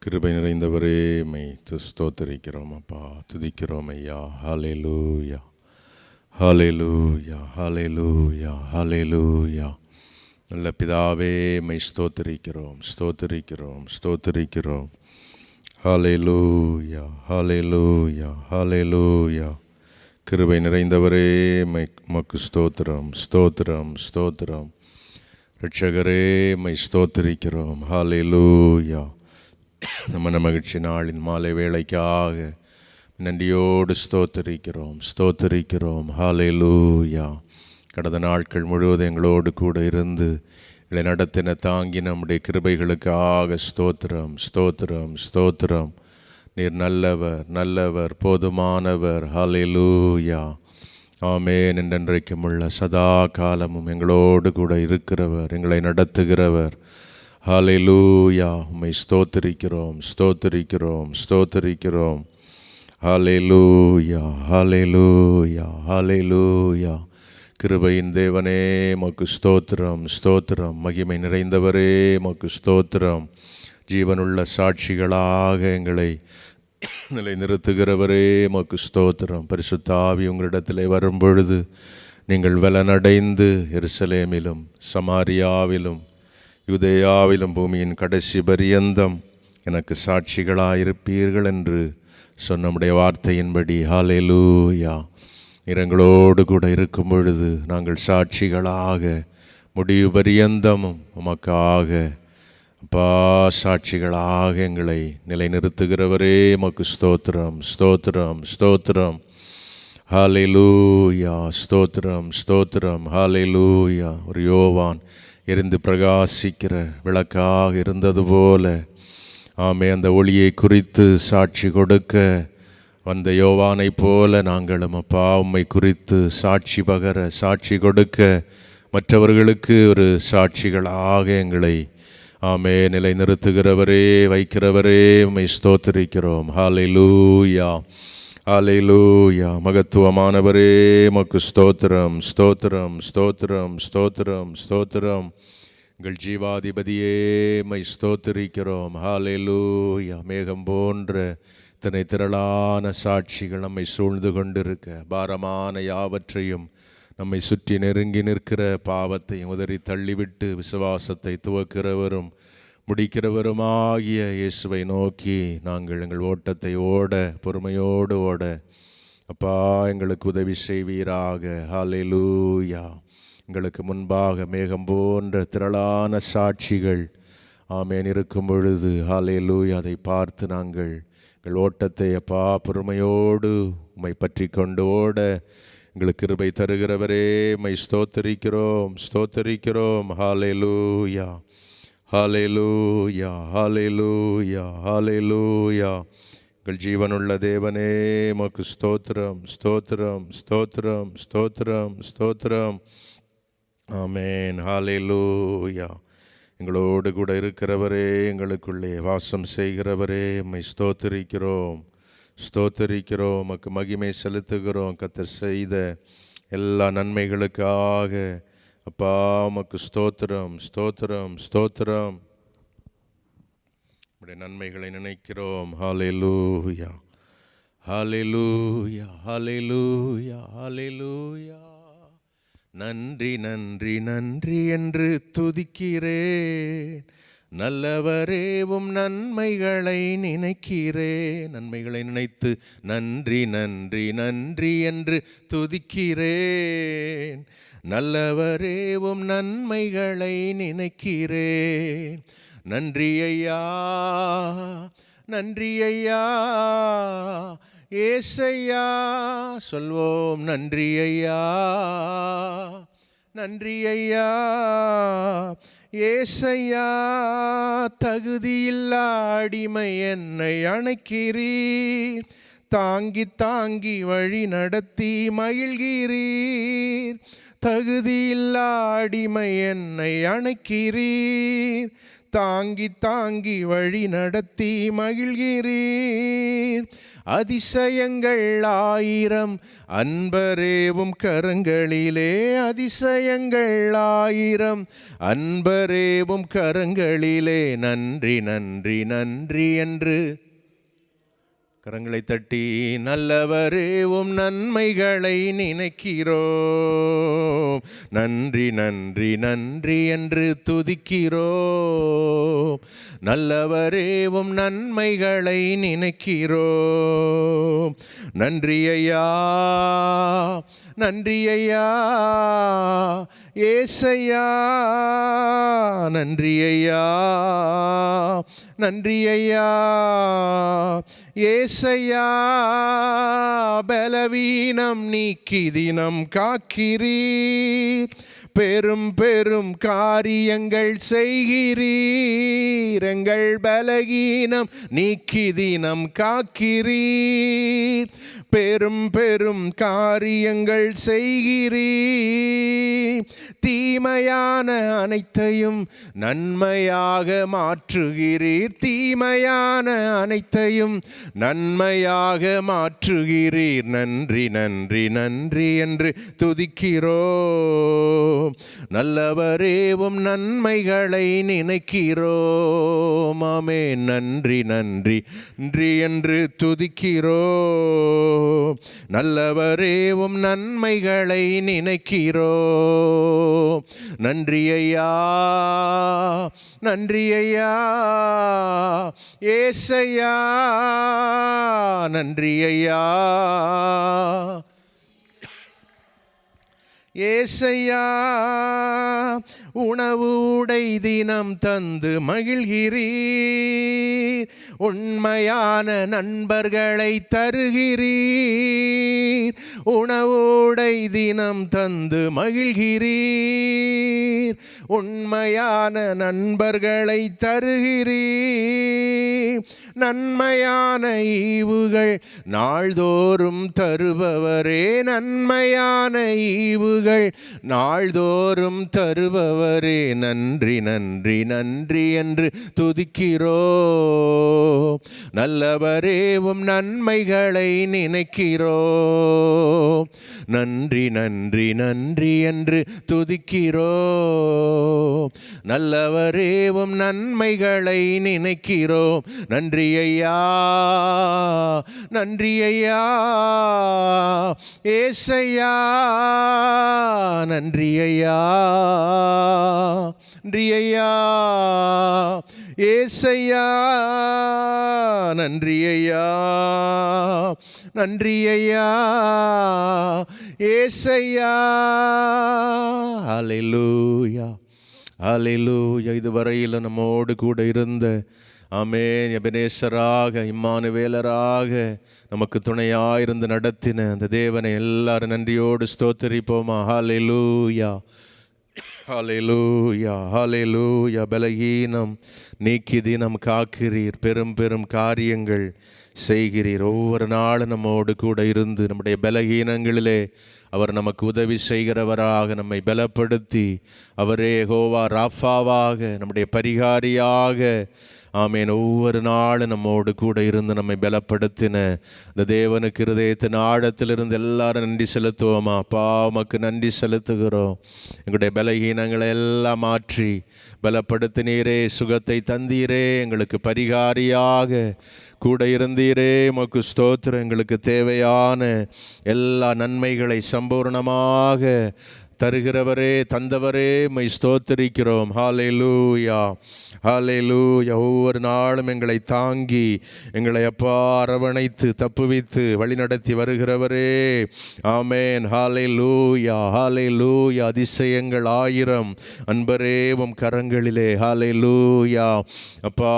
கிருபை நிறைந்தவரே மை ஸ்தோத்தரிக்கிறோம் அப்பா, துதிக்கிறோம் ஐயா. ஹல்லேலூயா, ஹல்லேலூயா, ஹல்லேலூயா, ஹல்லேலூயா. நல்ல பிதாவே மை ஸ்தோத்தரிக்கிறோம், ஸ்தோத்தரிக்கிறோம், ஸ்தோத்தரிக்கிறோம். ஹல்லேலூயா, ஹல்லேலூயா, ஹல்லேலூயா. கிருபை நிறைந்தவரே மக்கு ஸ்தோத்திரம், ஸ்தோத்திரம், ஸ்தோத்திரம். ரட்சகரே மை ஸ்தோத்தரிக்கிறோம். ஹல்லேலூயா. நம்ம மகிழ்ச்சி நாளின் மாலை வேளைக்காக நன்றியோடு ஸ்தோத்தரிக்கிறோம், ஸ்தோத்தரிக்கிறோம். ஹல்லேலூயா. கடந்த நாட்கள் முழுவதும் எங்களோடு கூட இருந்து இல்லை நடத்தின தாங்கி நம்முடைய கிருபைகளுக்காக ஸ்தோத்திரம், ஸ்தோத்திரம், ஸ்தோத்திரம். நீர் நல்லவர், நல்லவர், போதுமானவர். ஹல்லேலூயா. ஆமென். என்றென்றைக்கும் உள்ள சதா காலமும் எங்களோடு கூட இருக்கிறவர், எங்களை நடத்துகிறவர். ஹல்லேலூயா. உம்மை ஸ்தோத்தரிக்கிறோம், ஸ்தோத்தரிக்கிறோம், ஸ்தோத்தரிக்கிறோம். ஹல்லேலூயா, ஹல்லேலூயா, ஹல்லேலூயா. கிருபையின் தேவனே மக்கு ஸ்தோத்திரம், ஸ்தோத்திரம். மகிமை நிறைந்தவரே மக்கு ஸ்தோத்திரம். ஜீவனுள்ள சாட்சிகளாக எங்களை நிலைநிறுத்துகிறவரே மக்கு ஸ்தோத்திரம். பரிசுத்த ஆவி உங்களிடத்தில் வரும்பொழுது நீங்கள் வெலனடைந்து எருசலேமிலும் சமாரியாவிலும் யூதேயாவிலும் பூமியின் கடைசி பரியந்தம் எனக்கு சாட்சிகளாயிருப்பீர்கள் என்று சொன்னமுடைய வார்த்தையின்படி ஹல்லேலூயா. இரங்களோடு கூட இருக்கும் பொழுது நாங்கள் சாட்சிகளாக முடிவு பரியந்தமும் உமக்காக அப்பா சாட்சிகளாக எங்களை நிலைநிறுத்துகிறவரே மக்கு ஸ்தோத்திரம், ஸ்தோத்திரம், ஸ்தோத்திரம். ஹல்லேலூயா, ஸ்தோத்திரம், ஸ்தோத்திரம். ஹல்லேலூயா. ஒரு யோவான் எரிந்து பிரகாசிக்கிற விளக்காக இருந்தது போல ஆமே அந்த ஒளியை குறித்து சாட்சி கொடுக்க வந்த யோவானை போல நாங்களும் அப்பா உம்மை குறித்து சாட்சி பகர, சாட்சி கொடுக்க, மற்றவர்களுக்கு ஒரு சாட்சிகளாக எங்களை ஆமே நிலைநிறுத்துகிறவரே, வைக்கிறவரே உம்மை ஸ்தோத்திரிக்கிறோம். ஹல்லேலூயா, ஹல்லேலூயா. மகத்துவமானவரே மக்கு ஸ்தோத்திரம், ஸ்தோத்திரம், ஸ்தோத்திரம், ஸ்தோத்திரம், ஸ்தோத்திரம். எங்கள் ஜீவாதிபதியே மை ஸ்தோத்திரிக்கிறோம். ஹல்லேலூயா. மேகம் போன்ற இத்தனை திரளான சாட்சிகள் நம்மை சூழ்ந்து கொண்டிருக்க, பாரமான யாவற்றையும் நம்மை சுற்றி நெருங்கி நிற்கிற பாவத்தையும் உதறி தள்ளிவிட்டு விசுவாசத்தை துவக்கிறவரும் முடிக்கிறவருமாகிய இயேசுவை நோக்கி நாங்கள் எங்கள் ஓட்டத்தை ஓட, பொறுமையோடு ஓட அப்பா எங்களுக்கு உதவி செய்வீராக. ஹல்லேலூயா. எங்களுக்கு முன்பாக மேகம் போன்ற திரளான சாட்சிகள் ஆமென் இருக்கும் பொழுது ஹல்லேலூயா அதை பார்த்து நாங்கள் எங்கள் ஓட்டத்தை அப்பா பொறுமையோடு உம்மை பற்றி கொண்டு ஓட எங்களுக்கு கிருபை தருகிறவரே உம்மை ஸ்தோத்தரிக்கிறோம், ஸ்தோத்தரிக்கிறோம். ஹல்லேலூயா, ஹல்லேலூயா, ஹல்லேலூயா, ஹல்லேலூயா. எங்கள் ஜீவனுள்ள தேவனே மக்கு ஸ்தோத்திரம், ஸ்தோத்திரம், ஸ்தோத்திரம், ஸ்தோத்திரம், ஸ்தோத்திரம். ஆமென். ஹல்லேலூயா. எங்களோடு கூட இருக்கிறவரே, எங்களுக்குள்ளே வாசம் செய்கிறவரே உம்மை ஸ்தோத்தரிக்கிறோம், ஸ்தோத்தரிக்கிறோம். உமக்கு மகிமை செலுத்துகிறோம். கர்த்தர் செய்த எல்லா நன்மைகளுக்காக அப்பா உமக்கு ஸ்தோத்திரம், ஸ்தோத்திரம், ஸ்தோத்திரம். உம்முடைய நன்மைகளை நினைக்கிறோம். ஹல்லேலூயா, ஹல்லேலூயா, ஹல்லேலூயா, ஹல்லேலூயா. நன்றி, நன்றி, நன்றி என்று துதிக்கிறேன். நல்லவரேவும் நன்மைகளை நினைக்கிறேன். நன்மைகளை நினைத்து நன்றி, நன்றி, நன்றி என்று துதிக்கிறேன். நல்லவரேவும் நன்மைகளை நினைக்கிறேன். நன்றி ஐயா, நன்றி ஐயா, ஏசையா சொல்வோம். நன்றி ஐயா, நன்றி ஐயா, ஏசையா. தகுதியில்லா அடிமை என்னை அணைக்கிறீர், தாங்கி தாங்கி வழி நடத்தி மகிழ்கிறீர். தகுதியில்லா அடிமை என்னை அணைக்கிறீர், தாங்கி தாங்கி வழி நடத்தி மகிழ்கிறீர். அதிசயங்கள் ஆயிரம் அன்பரேவும் கரங்களிலே, அதிசயங்கள் ஆயிரம் அன்பரேவும் கரங்களிலே, நன்றி நன்றி நன்றி என்று கரங்களை தட்டி நல்லவரேவும் நன்மைகளை நினைக்கிறோம். நன்றி நன்றி நன்றி என்று துதிக்கிறோம். நல்லவரேவும் நன்மைகளை நினைக்கிறோம். நன்றி ஐயா, நன்றி ஐயா ஏசையா, நன்றி ஐயா, நன்றி ஐயா ஏசையா. பலவீனம் நீக்கி தினம் காக்கிறீர், பெரும் பெரும் காரியங்கள் செய்கிறீர். எங்கள் பலகீனம் நீக்கி தினம் காக்கிறீர், பெரும் பெரும் காரியங்கள் செய்கிறீர். தீமையான அனைத்தையும் நன்மையாக மாற்றுகிறீர், தீமையான அனைத்தையும் நன்மையாக மாற்றுகிறீர். நன்றி நன்றி நன்றி என்று துதிக்கிறோம். நல்லவரேவும் நன்மைகளை நினைக்கிறோம். ஆமென். நன்றி நன்றி நன்றி என்று துதிக்கிறோம். நல்லவரேவும் நன்மைகளை நினைக்கிறோம். நன்றி ஐயா, நன்றி ஐயா ஏசையா, நன்றி ஐயா ஏசையா. உணவு உடை தினம் தந்து மகிழ்கிறீர், உண்மையான நண்பர்களை தருகிறீர். உணவு உடை தினம் தந்து மகிழ்கிறீர், உண்மையான நண்பர்களை தருகிறீர். நன்மையான ஈவுகள் நாள்தோறும் தருபவரே, நன்மையான ஈவுகள் நாள்தோறும் தருபவரே. நன்றி நன்றி நன்றி என்று துதிக்கிறோம். நல்லவரேவும் நன்மைகளை நினைக்கிறோம். நன்றி நன்றி நன்றி என்று துதிக்கிறோம். நல்லவரேவும் நன்மைகளை நினைக்கிறோம். நன்றி ஐயா, நன்றி ஐயா ஏசையா, நன்றி ஐயா, நன்றி ஐயா ஏசையா, நன்றி ஐயா, நன்றி ஐயா ஏசையா. ஹல்லேலூயா, ஹல்லேலூயா. இதுவரையில் நம்மோடு கூட இருந்த ஆமென் எபனேசராக இம்மானுவேலராக நமக்கு துணையாயிருந்து நடத்தின அந்த தேவனை எல்லாரும் நன்றியோடு ஸ்தோத்திரிப்போமா. ஹல்லேலூயா, ஹல்லேலூயா, ஹல்லேலூயா. பலகீனம் நீக்கி தினம் காக்கிறீர், பெரும் பெரும் காரியங்கள் செய்கிறீர். ஒவ்வொரு நாளும் நம்மோடு கூட இருந்து நம்முடைய பலகீனங்களிலே அவர் நமக்கு உதவி செய்கிறவராக நம்மை பலப்படுத்தி அவரே யெகோவா ராஃபாவாக நம்முடைய பரிகாரியாக ஆமேன் ஒவ்வொரு நாளும் நம்மோடு கூட இருந்து நம்மை பலப்படுத்தின இந்த தேவனுக்கு இருதயத்தின் ஆழத்திலிருந்து எல்லாரும் நன்றி செலுத்துவோமா. அப்பா உமக்கு நன்றி செலுத்துகிறோம். எங்களுடைய பலகீனங்களை எல்லாம் மாற்றி பலப்படுத்தினீரே, சுகத்தை தந்தீரே, எங்களுக்கு பரிகாரியாக கூட இருந்தீரே, உமக்கு ஸ்தோத்திரம். எங்களுக்கு தேவையான எல்லா நன்மைகளை சம்பூர்ணமாக தருகிறவரே, தந்தவரே, மை ஸ்தோத்திரிக்கிறோம். ஹல்லேலூயா, ஹல்லேலூயா. ஒவ்வொரு நாளும் எங்களை தாங்கி எங்களை அப்பா அரவணைத்து தப்புவித்து வழிநடத்தி வருகிறவரே, ஆமேன். ஹல்லேலூயா, ஹல்லேலூயா. அதிசயங்கள் ஆயிரம் அன்பரேவும் கரங்களிலே. ஹல்லேலூயா. அப்பா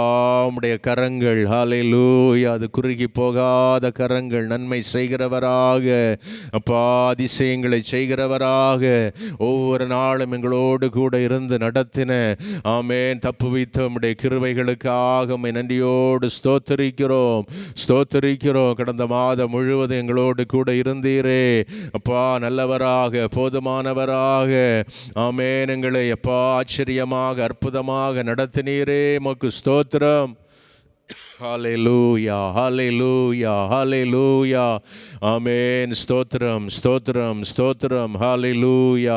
உம்முடைய கரங்கள், ஹல்லேலூயா, அது குறுகி போகாத கரங்கள், நன்மை செய்கிறவராக அப்பா அதிசயங்களை செய்கிறவராக ஒவ்வொரு நாளும் எங்களோடு கூட இருந்து நடத்தின ஆமேன் தப்புவித்த உம்முடைய கிருபைகளுக்காக உம்மை நன்றியோடு ஸ்தோத்தரிக்கிறோம். கடந்த மாதம் முழுவதும் எங்களோடு கூட இருந்தீரே அப்பா, நல்லவராக போதுமானவராக ஆமேன் எங்களை அப்பா ஆச்சரியமாக அற்புதமாக நடத்தினீரே, உமக்கு ஸ்தோத்திரம். ஹல்லேலூயா, ஹல்லேலூயா, ஹல்லேலூயா. ஆமென். ஸ்தோத்திரம், ஸ்தோத்திரம், ஸ்தோத்திரம். ஹல்லேலூயா.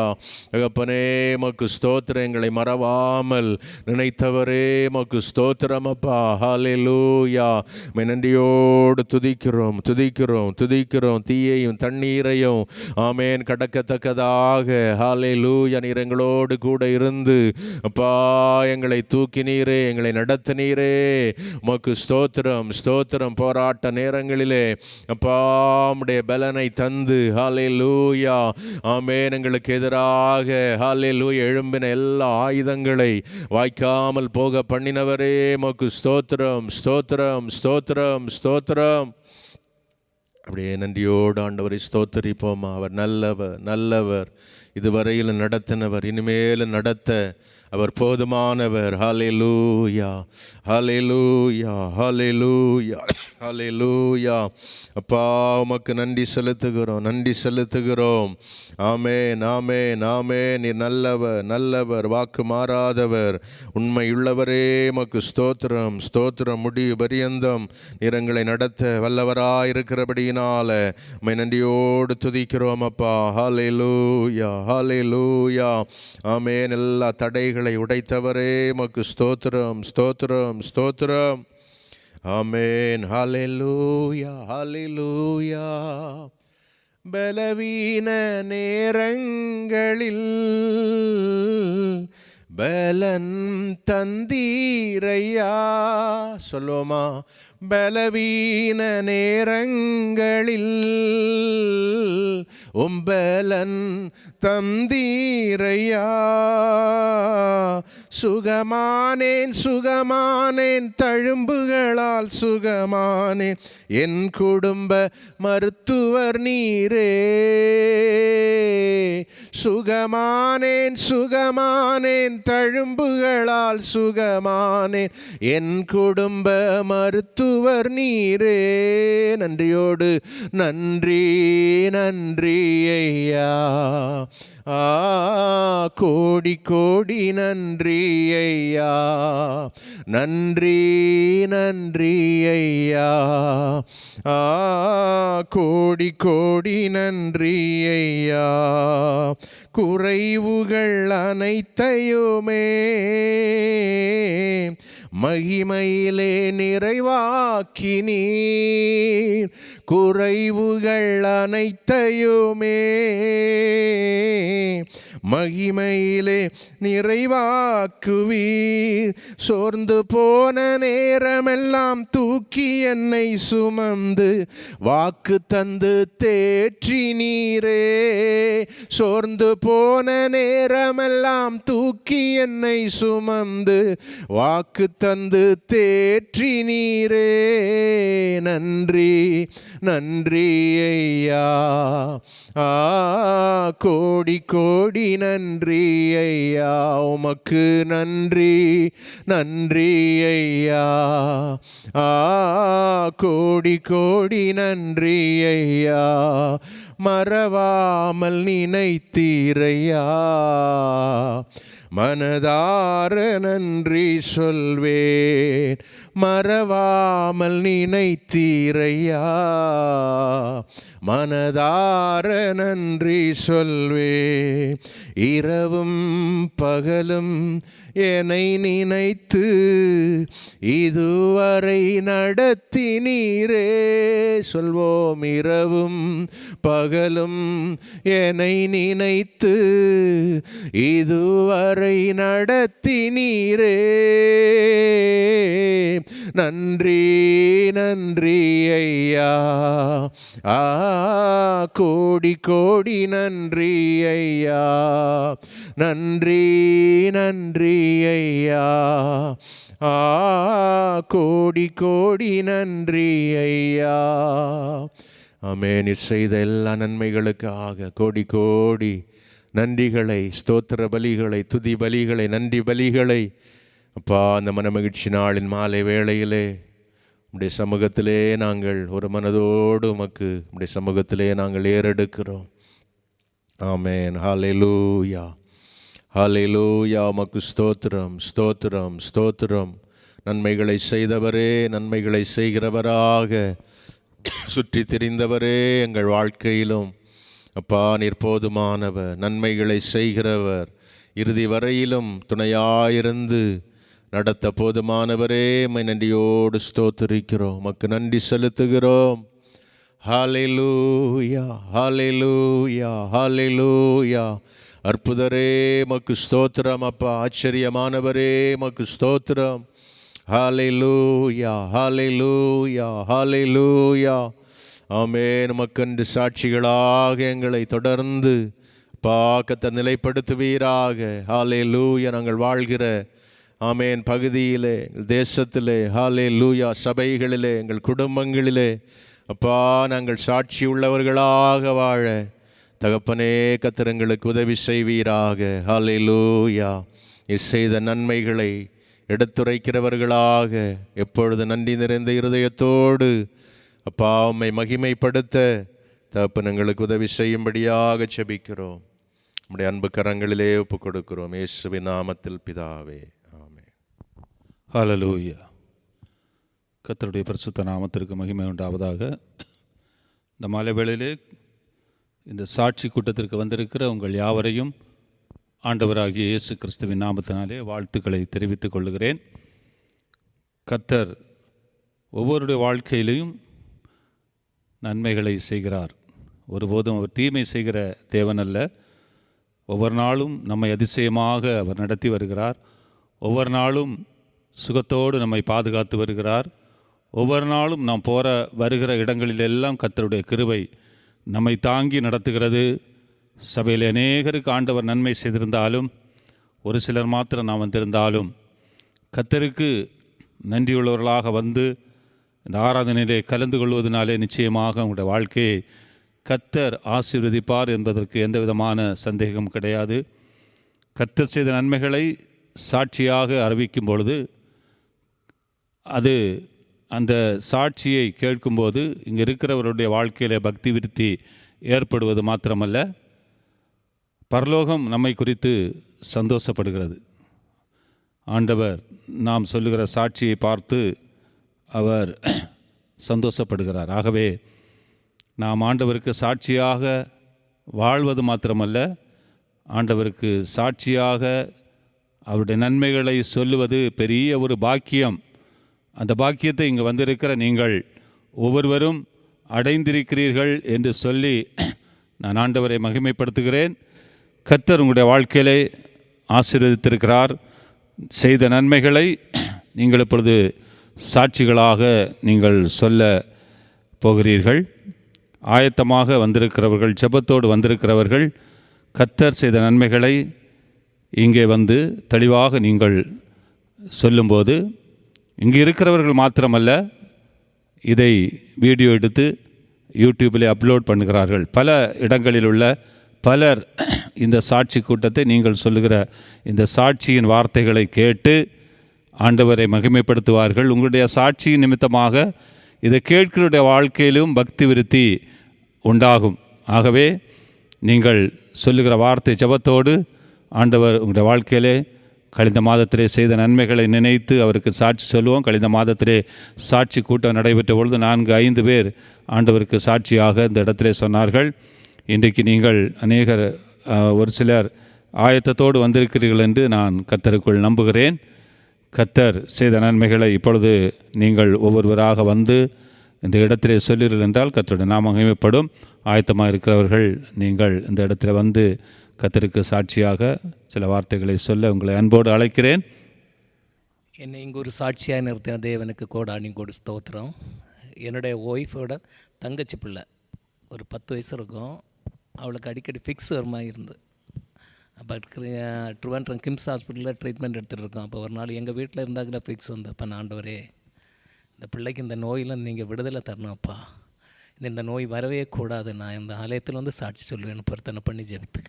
தகப்பனே உமக்கு ஸ்தோத்திரம். எங்களை மறவாமல் நினைத்தவரே உமக்கு ஸ்தோத்திரம் அப்பா. ஹல்லேலூயா. நன்றியோடு துதிக்கிறோம், துதிக்கிறோம், துதிக்கிறோம். தீயையும் தண்ணீரையும் ஆமென் கடக்கத்தக்கதாக ஹல்லேலூயா நீர் எங்களோடு கூட இருந்து அப்பா எங்களை தூக்கினீரே, எங்களை நடத்தினீரே, உமக்கு ஸ்தோத்திரம், ஸ்தோத்திரம். போராட்ட நேரங்களிலே அப்பா உம்முடைய பலனை தந்து ஹல்லேலூயா ஆமென் எங்களுக்கு எதிராக ஹல்லேலூயா எழும்பின எல்லா ஆயுதங்களை வாய்க்காமல் போக பண்ணினவரே, உமக்கு ஸ்தோத்திரம், ஸ்தோத்திரம், ஸ்தோத்திரம், ஸ்தோத்திரம். அப்படியே நன்றியோடு ஆண்டவரை ஸ்தோத்தரிப்போமா. அவர் நல்லவர், நல்லவர். இதுவரையில் நடத்தினவர், இனிமேலும் நடத்த அவர் போதுமானவர். ஹல்லேலூயா, ஹல்லேலூயா, ஹல்லேலூயா, ஹல்லேலூயா. அப்பா உமக்கு நன்றி செலுத்துகிறோம், நன்றி செலுத்துகிறோம். ஆமென், ஆமென், ஆமென். நீர் நல்லவர், நல்லவர், வாக்கு மாறாதவர், உண்மையுள்ளவரே, உமக்கு ஸ்தோத்திரம், ஸ்தோத்திரம். முடிவு பரியந்தம் நீர் எங்களை நடத்த வல்லவராயிருக்கிறபடியினால உம்மை நன்றியோடு துதிக்கிறோம் அப்பா. ஹல்லேலூயா, ஹல்லேலூயா. ஆமென். எல்லா தடைகளை உடைத்தவரே உமக்கு ஸ்தோத்திரம், ஸ்தோத்திரம், ஸ்தோத்திரம். ஆமென். ஹல்லேலூயா, ஹல்லேலூயா. பலவீன நேரங்களில் பலன் தந்தீரையா. சொல்லுவோமா? பலவீன நேரங்களில் உம்பலன் தந்தீரையா. சுகமானேன், சுகமானேன், தழும்புகளால் சுகமானேன், என் குடும்ப மருத்துவர் நீரே. சுகமானேன், சுகமானேன், தழும்புகளால் சுகமானேன், என் குடும்ப மருத்துவர் நீரே. நன்றியோடு நன்றி, நன்றி ஐயா. கோடி கோடி நன்றி ஐயா. நன்றி, நன்றி ஐயா. கோடி கோடி நன்றி ஐயா. குறைவுகள் அனைத்தையுமே மகிமையிலே நிறைவாக்கினீர். குறைவுகள் அனைத்தையுமே மகிமையிலே நிறைவாக்குவீர். சோர்ந்து போன நேரமெல்லாம் தூக்கி என்னை சுமந்து வாக்கு தந்து தேற்றினீரே. சோர்ந்து போன நேரமெல்லாம் தூக்கி என்னை சுமந்து வாக்கு தந்து தேற்றினீரே. நன்றி, நன்றி ஐயா. கோடி கோடி நன்றி ஐயா. உமக்கு நன்றி, நன்றி ஐயா. கோடி கோடி நன்றி ஐயா. மறவாமல் நினைத்தீரையா. மனதார நன்றி சொல்வேன். மறவாமல் நினைத்தீரையா. மனதார நன்றி சொல்வேன். இரவும் பகலும் என்னை நினைத்து இதுவரை நடத்தினீரே. சொல்வோம். இரவும் பகலும் என்னை நினைத்து இதுவரை நடத்தினீரே. நன்றி, நன்றி ஐயா. கோடி கோடி நன்றி ஐயா. நன்றி, நன்றி ஐயா. கோடி கோடி நன்றி ஐயா. ஆமென். நீர் செய்த எல்லா நன்மைகளுக்காக கோடி கோடி நன்றிகளை, ஸ்தோத்திர பலிகளை, துதி பலிகளை, நன்றி பலிகளை அப்பா அந்த மனமகிழ்ச்சி நாளின் மாலை வேளையிலே உம்முடைய சமூகத்திலே நாங்கள் ஒரு மனதோடு உமக்கு உம்முடைய சமூகத்திலே நாங்கள் ஏறெடுக்கிறோம். ஆமென். ஹல்லேலூயா, ஹல்லேலூயா. உமக்கு ஸ்தோத்திரம், ஸ்தோத்திரம், ஸ்தோத்திரம். நன்மைகளை செய்தவரே, நன்மைகளை செய்கிறவராக சுற்றி திரிந்தவரே, எங்கள் வாழ்க்கையிலும் அப்பா நீர் போதுமானவர், நன்மைகளை செய்கிறவர், இறுதி வரையிலும் துணையாயிருந்து நடத்த போதுமானவரே, உம்மை நன்றியோடு ஸ்தோத்திரிக்கிறோம், உமக்கு நன்றி செலுத்துகிறோம். ஹல்லேலூயா, ஹல்லேலூயா, ஹல்லேலூயா. அற்புதரே உமக்கு ஸ்தோத்திரம் அப்பா, ஆச்சரியமானவரே உமக்கு ஸ்தோத்திரம். ஹல்லேலூயா, ஹல்லேலூயா, ஹல்லேலூயா. ஆமென். உமக்கென்று சாட்சிகளாக எங்களை தொடர்ந்து கர்த்தர் நிலைப்படுத்துவீராக. ஹல்லேலூயா. நாங்கள் வாழ்கிற ஆமென் பகுதியிலே, தேசத்திலே, ஹல்லேலூயா, சபைகளிலே, எங்கள் குடும்பங்களிலே அப்பா நாங்கள் சாட்சி உள்ளவர்களாக வாழ தகப்பனே கர்த்தர் எங்களுக்கு உதவி செய்வீராக. ஹல்லேலூயா. நீர் செய்த நன்மைகளை எடுத்துரைக்கிறவர்களாக எப்பொழுது நன்றி நிறைந்த இருதயத்தோடு அப்பா உம்மை மகிமைப்படுத்த தகப்பன் எங்களுக்கு உதவி செய்யும்படியாக செபிக்கிறோம். நம்முடைய அன்பு கரங்களிலே ஒப்புக் கொடுக்கிறோம், இயேசுவின் நாமத்தில் பிதாவே, ஆமென். ஹல்லேலூயா. கர்த்தருடைய பரிசுத்த நாமத்திற்கு மகிமை உண்டாவதாக. இந்த மாலை வேளையிலே இந்த சாட்சி கூட்டத்திற்கு வந்திருக்கிற உங்கள் யாவரையும் ஆண்டவராகிய இயேசு கிறிஸ்துவின் நாமத்தினாலே வாழ்த்துக்களை தெரிவித்துக் கொள்கிறேன். கர்த்தர் ஒவ்வொருடைய வாழ்க்கையிலையும் நன்மைகளை செய்கிறார். ஒருபோதும் அவர் தீமை செய்கிற தேவன் அல்ல. ஒவ்வொரு நாளும் நம்மை அதிசயமாக அவர் நடத்தி வருகிறார். ஒவ்வொரு நாளும் சுகத்தோடு நம்மை பாதுகாத்து வருகிறார். ஒவ்வொரு நாளும் நாம் வருகிற இடங்களிலெல்லாம் கர்த்தருடைய கிருபை நம்மை தாங்கி நடத்துகிறது. சபையில் அநேகருக்கு ஆண்டவர் நன்மை செய்திருந்தாலும், ஒரு சிலர் மாத்திரம் நாம் வந்திருந்தாலும், கர்த்தருக்கு நன்றியுள்ளவர்களாக வந்து இந்த ஆராதனையிலே கலந்து கொள்வதனாலே நிச்சயமாக உங்களுடைய வாழ்க்கையை கர்த்தர் ஆசீர்வதிப்பார் என்பதற்கு எந்த விதமான சந்தேகம் கிடையாது. கர்த்தர் செய்த நன்மைகளை சாட்சியாக அறிவிக்கும் பொழுது அது அந்த சாட்சியை கேட்கும்போது இங்கே இருக்கிறவருடைய வாழ்க்கையில் பக்தி விருத்தி ஏற்படுவது மாத்திரமல்ல, பரலோகம் நம்மை குறித்து சந்தோஷப்படுகிறது. ஆண்டவர் நாம் சொல்லுகிற சாட்சியை பார்த்து அவர் சந்தோஷப்படுகிறார். ஆகவே நாம் ஆண்டவருக்கு சாட்சியாக வாழ்வது மாத்திரமல்ல, ஆண்டவருக்கு சாட்சியாக அவருடைய நன்மைகளை சொல்லுவது பெரிய ஒரு பாக்கியம். அந்த பாக்கியத்தை இங்கே வந்திருக்கிற நீங்கள் ஒவ்வொருவரும் அடைந்திருக்கிறீர்கள் என்று சொல்லி நான் ஆண்டவரை மகிமைப்படுத்துகிறேன். கர்த்தர் உங்களுடைய வாழ்க்கையிலே ஆசீர்வதித்திருக்கிறார். செய்த நன்மைகளை நீங்கள் இப்பொழுது சாட்சிகளாக நீங்கள் சொல்ல போகிறீர்கள். ஆயத்தமாக வந்திருக்கிறவர்கள், ஜெபத்தோடு வந்திருக்கிறவர்கள், கர்த்தர் செய்த நன்மைகளை இங்கே வந்து தெளிவாக நீங்கள் சொல்லும்போது, இங்கே இருக்கிறவர்கள் மாத்திரமல்ல, இதை வீடியோ எடுத்து யூடியூப்பில் அப்லோட் பண்ணுகிறார்கள். பல இடங்களில் உள்ள பலர் இந்த சாட்சி கூட்டத்தை நீங்கள் சொல்லுகிற இந்த சாட்சியின் வார்த்தைகளை கேட்டு ஆண்டவரை மகிமைப்படுத்துவார்கள். உங்களுடைய சாட்சியின் நிமித்தமாக இதை கேட்கிறவருடைய வாழ்க்கையிலும் பக்தி விருத்தி உண்டாகும். ஆகவே நீங்கள் சொல்லுகிற வார்த்தை ஜெபத்தோடு ஆண்டவர் உங்களுடைய வாழ்க்கையிலே கழிந்த மாதத்திலே செய்த நன்மைகளை நினைத்து அவருக்கு சாட்சி சொல்லுவோம். கழிந்த மாதத்திலே சாட்சி கூட்டம் நடைபெற்ற பொழுது 4-5 பேர் ஆண்டவருக்கு சாட்சியாக இந்த இடத்திலே சொன்னார்கள். இன்றைக்கு நீங்கள் அநேகர் ஒரு சிலர் ஆயத்தத்தோடு வந்திருக்கிறீர்கள் என்று நான் கர்த்தருக்குள் நம்புகிறேன். கர்த்தர் செய்த நன்மைகளை இப்பொழுது நீங்கள் ஒவ்வொருவராக வந்து இந்த இடத்திலே சொல்லீர்கள் என்றால் கர்த்தருடைய நாமம் மகிமைப்படும். ஆயத்தமாக இருக்கிறவர்கள் நீங்கள் இந்த இடத்துல வந்து கர்த்தருக்கு சாட்சியாக சில வார்த்தைகளை சொல்ல உங்களை அன்போடு அழைக்கிறேன். என்னை இங்கே ஒரு சாட்சியாக நிறுத்தின தேவனுக்கு கோடானி கோடி ஸ்தோத்திரம். என்னுடைய ஒய்ஃபோட தங்கச்சி பிள்ளை ஒரு 10 வயசு இருக்கும். அவளுக்கு அடிக்கடி ஃபிக்ஸ் வர மாதிரி இருந்து, அப்போ ட்ரிவாண்ட்ரம் கிம்ஸ் ஹாஸ்பிட்டலில் ட்ரீட்மெண்ட் எடுத்துகிட்டு இருக்கோம். அப்போ ஒரு நாள் எங்கள் வீட்டில் இருந்தாக்கிற ஃபிக்ஸ் வந்து, அப்போ ஆண்டவரே இந்த பிள்ளைக்கு இந்த நோயெல்லாம் நீங்கள் விடுதலை தரணும்ப்பா, இந்த நோய் வரவே கூடாது, நான் இந்த ஆலயத்தில் வந்து சாட்சி சொல்லுவேன் பொருத்தனை பண்ணி ஜெபித்து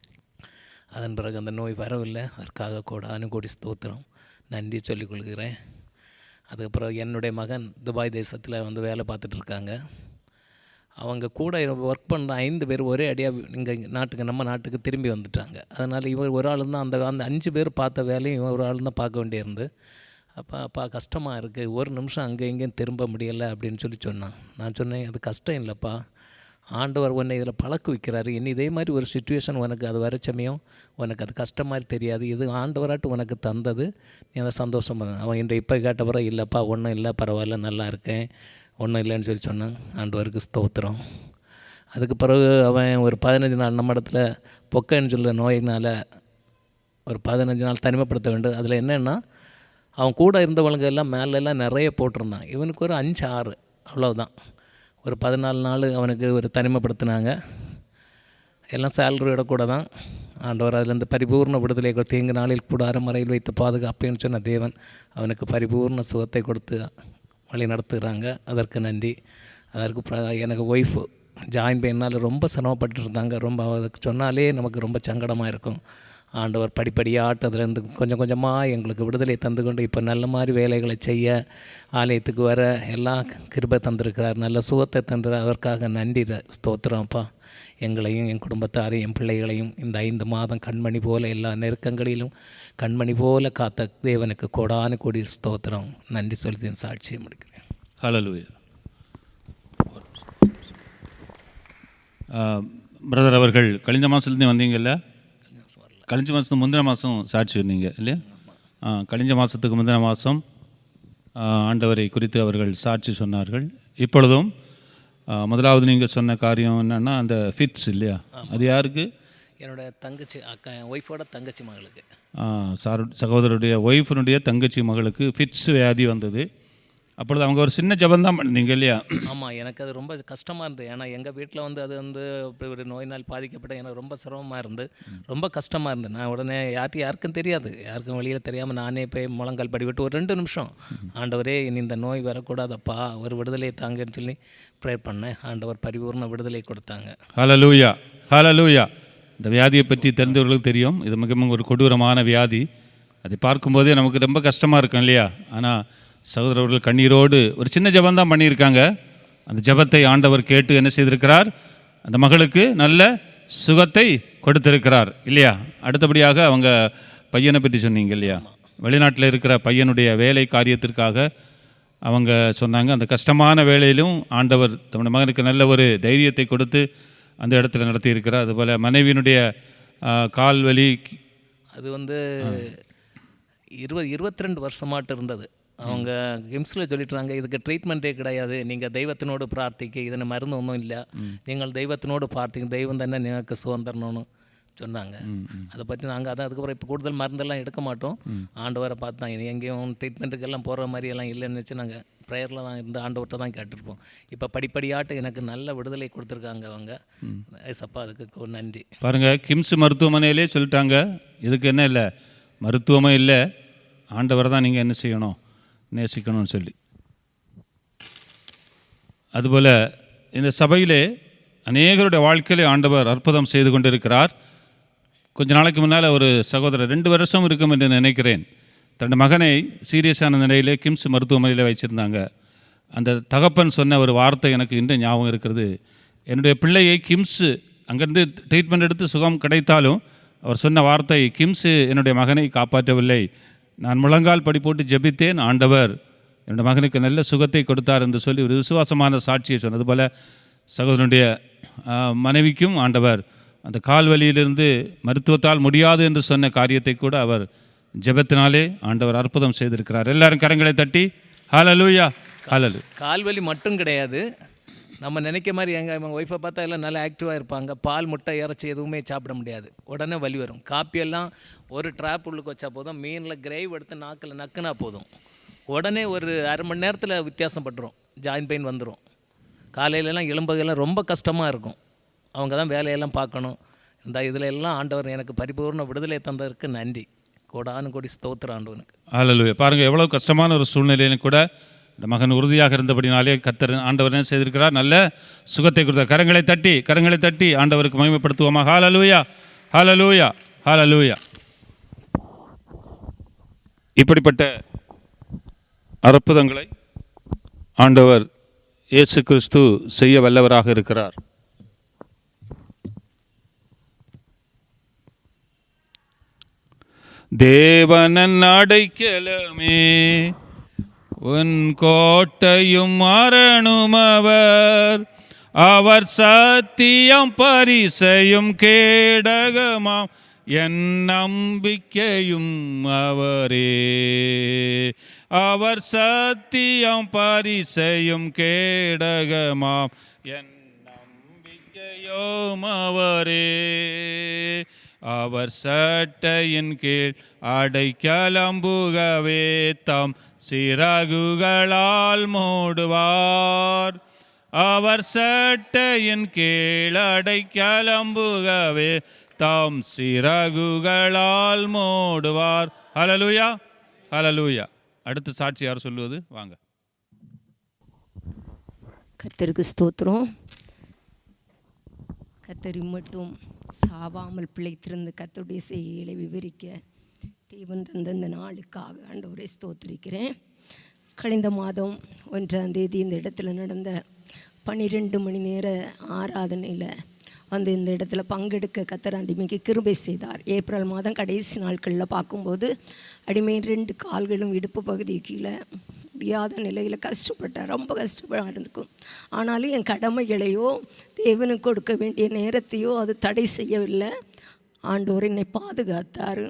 அதன் பிறகு அந்த நோய் வரவில்லை. அதற்காக கோடானு கோடி ஸ்தோத்திரம், நன்றி சொல்லிக்கொள்கிறேன். அதுக்கப்புறம் என்னுடைய மகன் துபாய் தேசத்தில் வந்து வேலை பார்த்துட்ருக்காங்க. அவங்க கூட ஒர்க் பண்ணுற 5 பேர் ஒரே அடியாக இங்கே நம்ம நாட்டுக்கு திரும்பி வந்துட்டாங்க. அதனால் இவர் ஒரு ஆள் தான் அந்த 5 பேர் பார்த்த வேலையும் இவன் ஒரு ஆள் தான் பார்க்க வேண்டியிருந்து. அப்பா கஷ்டமாக இருக்குது, ஒரு நிமிஷம் அங்கே இங்கேயும் திரும்ப முடியலை அப்படின்னு சொன்னான். நான் சொன்னேன், அது கஷ்டம் இல்லைப்பா, ஆண்டவர் உன்னை இதில் பழக்க வைக்கிறாரு. இனி இதே மாதிரி ஒரு சுச்சுவேஷன் உனக்கு அது வர சமயம் உனக்கு அது கஷ்டம் மாதிரி தெரியாது, இது ஆண்டவராட்டு உனக்கு தந்தது, நீ அதை சந்தோஷம் பண்ண. அவன் இன்று இப்போ கேட்ட பிறகு இல்லைப்பா ஒன்றும் இல்லை, பரவாயில்ல, நல்லா இருக்கேன், ஒன்றும் இல்லைன்னு சொன்னான். ஆண்டவருக்கு ஸ்தோத்திரம். அதுக்கு பிறகு அவன் ஒரு 15 நாள் நம்ம இடத்துல பொக்கைன்னு சொல்கிற நோயினால் ஒரு 15 நாள் தனிமைப்படுத்த வேண்டும். அதில் என்னென்னா அவன் கூட இருந்தவங்க எல்லாம் மேலெல்லாம் நிறைய போட்டிருந்தான். இவனுக்கு ஒரு 5-6 அவ்வளோதான். ஒரு 14 நாள் அவனுக்கு ஒரு தனிமைப்படுத்தினாங்க. எல்லாம் சேலரியோட கூட தான். ஆண்டவர் அதிலேருந்து பரிபூர்ண விடுதலை கொடுத்து, எங்கள் நாளில் கூட அரைமறையில் வைத்து பாதுகாப்பேன்னு சொன்ன தேவன் அவனுக்கு பரிபூர்ண சுகத்தை கொடுத்து வழி நடத்துகிறாங்க. அதற்கு நன்றி. அதற்கு எனக்கு ஒய்ஃபு ஜாயின் பெயினால் ரொம்ப சிரமப்பட்டு இருந்தாங்க. ரொம்ப அதுக்கு சொன்னாலே நமக்கு ரொம்ப சங்கடமாக இருக்கும். ஆண்டவர் படிப்படியாக அதிலேருந்து கொஞ்சம் கொஞ்சமாக எங்களுக்கு விடுதலை தந்து கொண்டு இப்போ நல்ல மாதிரி வேலைகளை செய்ய, ஆலயத்துக்கு வர எல்லாம் கிருபை தந்திருக்கிறார், நல்ல சுகத்தை தந்து, அதற்காக நன்றி ஸ்தோத்திரம்ப்பா. எங்களையும் என் குடும்பத்தாரையும் என் பிள்ளைகளையும் இந்த 5 மாதம் கண்மணி போல் எல்லா நெருக்கங்களிலும் கண்மணி போல காத்த தேவனுக்கு கோடானு கோடி ஸ்தோத்திரம், நன்றி சொல்லி சாட்சியை முடிக்கிறேன். ஹல்லேலூயா. பிரதர் அவர்கள் கழிஞ்ச மாதத்துலேருந்து வந்தீங்கல்ல? கழிஞ்ச மாதத்துக்கு முந்தின மாதம் சாட்சி வந்தீங்க இல்லையா? கழிஞ்ச மாதத்துக்கு முந்தின மாதம் ஆண்டவரை குறித்து அவர்கள் சாட்சி சொன்னார்கள். இப்பொழுதும் முதலாவது நீங்கள் சொன்ன காரியம் என்னென்னா அந்த ஃபிட்ஸ் இல்லையா? அது யாருக்கு? என்னோடய தங்கச்சி அக்கா, என் ஒய்ஃபோட தங்கச்சி மகளுக்கு, சகோதரருடைய ஒய்ஃபினுடைய தங்கச்சி மகளுக்கு ஃபிட்ஸ் வியாதி வந்தது. அப்பொழுது அவங்க ஒரு சின்ன ஜபந்தான் பண்ணீங்க இல்லையா? ஆமாம், எனக்கு அது ரொம்ப கஷ்டமாக இருந்தது. ஏன்னா எங்கள் வீட்டில் வந்து அது வந்து இப்படி ஒரு நோயினால் பாதிக்கப்பட்ட எனக்கு ரொம்ப சிரமமாக இருந்து, ரொம்ப கஷ்டமாக இருந்தது. நான் உடனே யாருக்கும் தெரியாது, யாருக்கும் வெளியில் தெரியாமல் நானே போய் முழங்கால் படிவிட்டு ஒரு 2 நிமிஷம், ஆண்டவரே இனி இந்த நோய் வரக்கூடாதப்பா, ஒரு விடுதலையை தாங்கன்னு சொல்லி ப்ரேயர் பண்ணேன். ஆண்டவர் பரிபூர்ண விடுதலை கொடுத்தாங்க. ஹல்லேலூயா, ஹல்லேலூயா. இந்த வியாதியை பற்றி தெரிந்தவர்களுக்கு தெரியும், இது மிகவும் ஒரு கொடூரமான வியாதி. அதை பார்க்கும்போதே நமக்கு ரொம்ப கஷ்டமாக இருக்கும் இல்லையா? ஆனால் சகோதரர்கள் கண்ணீரோடு ஒரு சின்ன ஜபம் தான் பண்ணியிருக்காங்க. அந்த ஜபத்தை ஆண்டவர் கேட்டு என்ன செய்திருக்கிறார்? அந்த மகளுக்கு நல்ல சுகத்தை கொடுத்திருக்கிறார் இல்லையா? அடுத்தபடியாக அவங்க பையனை பற்றி சொன்னீங்க இல்லையா? வெளிநாட்டில் இருக்கிற பையனுடைய வேலை காரியத்திற்காக அவங்க சொன்னாங்க. அந்த கஷ்டமான வேலையிலும் ஆண்டவர் தம்முடைய மகனுக்கு நல்ல ஒரு தைரியத்தை கொடுத்து அந்த இடத்துல நடத்தி இருக்கிறார். அதுபோல் மனைவியினுடைய கால் வலி, அது வந்து 22 வருஷமாட்டு இருந்தது. அவங்க கிம்ஸில் சொல்லிட்டுறாங்க, இதுக்கு ட்ரீட்மெண்ட்டே கிடையாது, நீங்கள் தெய்வத்தினோடு பிரார்த்திக்க, இதனை மருந்து ஒன்றும் இல்லை, நீங்கள் தெய்வத்தினோடு பிரார்த்திக்க, தெய்வம் தானே எனக்கு சுகம் தரணும்னு சொன்னாங்க. அதை பற்றி நாங்கள் அதுக்கப்புறம் இப்போ கூடுதல் மருந்தெல்லாம் எடுக்க மாட்டோம். ஆண்டவரை பார்த்து தான், இனி எங்கேயும் ட்ரீட்மெண்ட்டுக்கெல்லாம் போகிற மாதிரியெல்லாம் இல்லைன்னு வச்சு நாங்கள் ப்ரேயரில் தான் இருந்து ஆண்டவர்கிட்ட தான் கேட்டுருப்போம். இப்போ படிப்படியாட்டு எனக்கு நல்ல விடுதலை கொடுத்துருக்காங்க அவங்க. ஏசப்பா, அதுக்கு நன்றி. பாருங்கள், கிம்ஸ் மருத்துவமனையிலே சொல்லிட்டாங்க, இதுக்கு என்ன இல்லை, மருத்துவமே இல்லை, ஆண்டவர் தான் நீங்கள் என்ன செய்யணும், நேசிக்கணும்னு சொல்லி. அதுபோல் இந்த சபையிலே அநேகருடைய வாழ்க்கையிலே ஆண்டவர் அற்புதம் செய்து கொண்டிருக்கிறார். கொஞ்ச நாளைக்கு முன்னால் ஒரு சகோதரர் 2 வருஷம் இருக்கும் என்று நினைக்கிறேன், தன் மகனை சீரியஸான நிலையிலே கிம்ஸ் மருத்துவமனையில் வச்சுருந்தாங்க. அந்த தகப்பன் சொன்ன ஒரு வார்த்தை எனக்கு இன்றும் ஞாபகம் இருக்கிறது. என்னுடைய பிள்ளையை கிம்ஸ் அங்கேருந்து ட்ரீட்மெண்ட் எடுத்து சுகம் கிடைத்தாலும் அவர் சொன்ன வார்த்தை, கிம்ஸ் என்னுடைய மகனை காப்பாற்றவில்லை, நான் முழங்கால் படி போட்டு ஜெபித்தேன், ஆண்டவர் என்னுடைய மகனுக்கு நல்ல சுகத்தை கொடுத்தார் என்று சொல்லி ஒரு விசுவாசமான சாட்சியை சொன்னது போல் சகோதரனுடைய மனைவிக்கும் ஆண்டவர் அந்த கால்வலியிலிருந்து மருத்துவத்தால் முடியாது என்று சொன்ன காரியத்தை கூட அவர் ஜெபத்தினாலே ஆண்டவர் அற்புதம் செய்திருக்கிறார். எல்லாரும் கரங்களை தட்டி ஹல்லேலூயா. ஹல்லேலூயா. கால்வலி மட்டும் கிடையாது, நம்ம நினைக்க மாதிரி எங்கள் ஒய்ஃபை பார்த்தா எல்லாம் நல்லா ஆக்டிவாக இருப்பாங்க. பால், முட்டை, இறைச்சி எதுவுமே சாப்பிட முடியாது, உடனே வலி வரும். காப்பியெல்லாம் ஒரு ட்ராப் உள்ளுக்கு வச்சா போதும், மீனில் கிரேவ் எடுத்து நாக்கில் நக்குனா போதும், உடனே ஒரு அரை மணி நேரத்தில் வித்தியாசம் பட்டுரும், ஜாயின் பெயின் வந்துடும். காலையிலலாம் எலும்புகள்லாம் ரொம்ப கஷ்டமாக இருக்கும், அவங்க தான் வேலையெல்லாம் பார்க்கணும். இந்த இதில் எல்லாம் ஆண்டவர் எனக்கு பரிபூர்ண விடுதலை தந்ததற்கு நன்றி, கோடானு கோடி ஸ்தோத்திரம் ஆண்டவனுக்கு. ஹல்லேலூயா. பாருங்கள், எவ்வளோ கஷ்டமான ஒரு சூழ்நிலையிலும் கூட இந்த மகன் உறுதியாக இருந்தபடினாலே கர்த்தர் ஆண்டவர் என்ன செய்திருக்கிறார், நல்ல சுகத்தை கொடுத்தார். கரங்களை தட்டி ஆண்டவருக்கு மகிமைப்படுத்துவோமா? ஹல்லேலூயா, ஹல்லேலூயா, ஹல்லேலூயா. இப்படிப்பட்ட அற்புதங்களை ஆண்டவர் இயேசு கிறிஸ்து செய்ய வல்லவராக இருக்கிறார். தேவனன் அடைக்கலமே உன் கோட்டையும் மரணும் அவர், அவர் சத்தியம் பரிசையும் கேடகமாம் என் நம்பிக்கையும் அவரே, அவர் சத்தியம் பரிசையும் கேடகமாம் என் நம்பிக்கையும் அவரே, அவர் சட்டையின் கீழ் அடைக்கலம்புகவே தம் சிறகுகளால் மூடுவார், அவர் சட்டையின் கீழ் அடைக்கலம்புகவே தாம் சிறகுகளால் மூடுவார். ஹல்லேலூயா, ஹல்லேலூயா. அடுத்த சாட்சி யார் சொல்லுவது? வாங்க. கர்த்தருக்கு ஸ்தோத்திரம். கர்த்தர் மட்டும் சாவாமல் பிழைத்திருந்து கர்த்தருடைய செய்கைகளை விவரிக்க தேவன் தந்த இந்த நாளுக்காக ஆண்டவரை ஸ்தோத்திரிக்கிறேன். கழிந்த மாதம் 1ஆம் தேதி இந்த இடத்துல நடந்த 12 மணி நேர ஆராதனையில் வந்து இந்த இடத்துல பங்கெடுக்க கர்த்தர் அடிமைக்கு கிருபை செய்தார். ஏப்ரல் மாதம் கடைசி நாட்களில் பார்க்கும்போது அடிமை 2 கால்களும் இடுப்பு பகுதி கீழே முடியாத நிலையில் கஷ்டப்பட்டார். ரொம்ப கஷ்டப்பட இருக்கும். ஆனாலும் என் கடமைகளையோ தேவனுக்கு கொடுக்க வேண்டிய நேரத்தையோ அது தடை செய்யவில்லை. ஆண்டவர் என்னை பாதுகாத்தார்.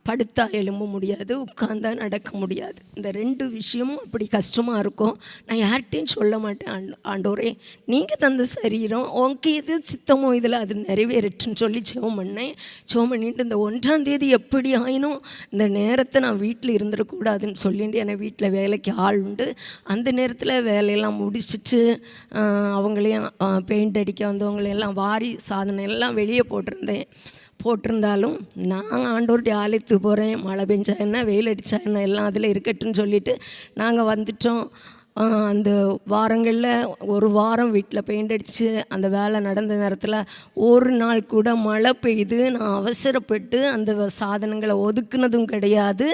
படுத்தா எழும்ப முடியாது, உட்கார்ந்தா நடக்க முடியாது. இந்த 2 விஷயமும் அப்படி கஷ்டமாக இருக்கும். நான் யார்கிட்டையும் சொல்ல மாட்டேன், ஆண்டவரே நீங்கள் தந்த சரீரம் உனக்கு எது சித்தமோ இதில் அது நிறைவேறட்டுன்னு சொல்லி ஜெபம் பண்ணேன். ஜெபம் பண்ணிட்டு இந்த 1ஆம் தேதி எப்படி ஆயினும் இந்த நேரத்தை நான் வீட்டில் இருந்துடக்கூடாதுன்னு சொல்லிட்டு என்னை வீட்டில் வேலைக்கு ஆள் உண்டு. அந்த நேரத்தில் வேலையெல்லாம் முடிச்சுட்டு அவங்களையும் பெயிண்ட் அடிக்க வந்தவங்களையெல்லாம் வாரி சாதனை எல்லாம் வெளியே போட்டிருந்தாலும் நான் ஆண்டவருடைய ஆலயத்துக்கு போகிறேன். மழை பெஞ்சா என்ன, வெயில் அடித்தா என்ன, எல்லாம் அதில் இருக்கட்டும்னு சொல்லிவிட்டு நாங்கள் வந்துட்டோம். அந்த வாரங்களில் ஒரு வாரம் வீட்டில் பெயிண்ட் அடித்து அந்த வேலை நடந்த நேரத்தில் ஒரு நாள் கூட மழை பெய்து நான் அவசரப்பட்டு அந்த சாதனங்களை ஒதுக்குனதும் கிடையாது,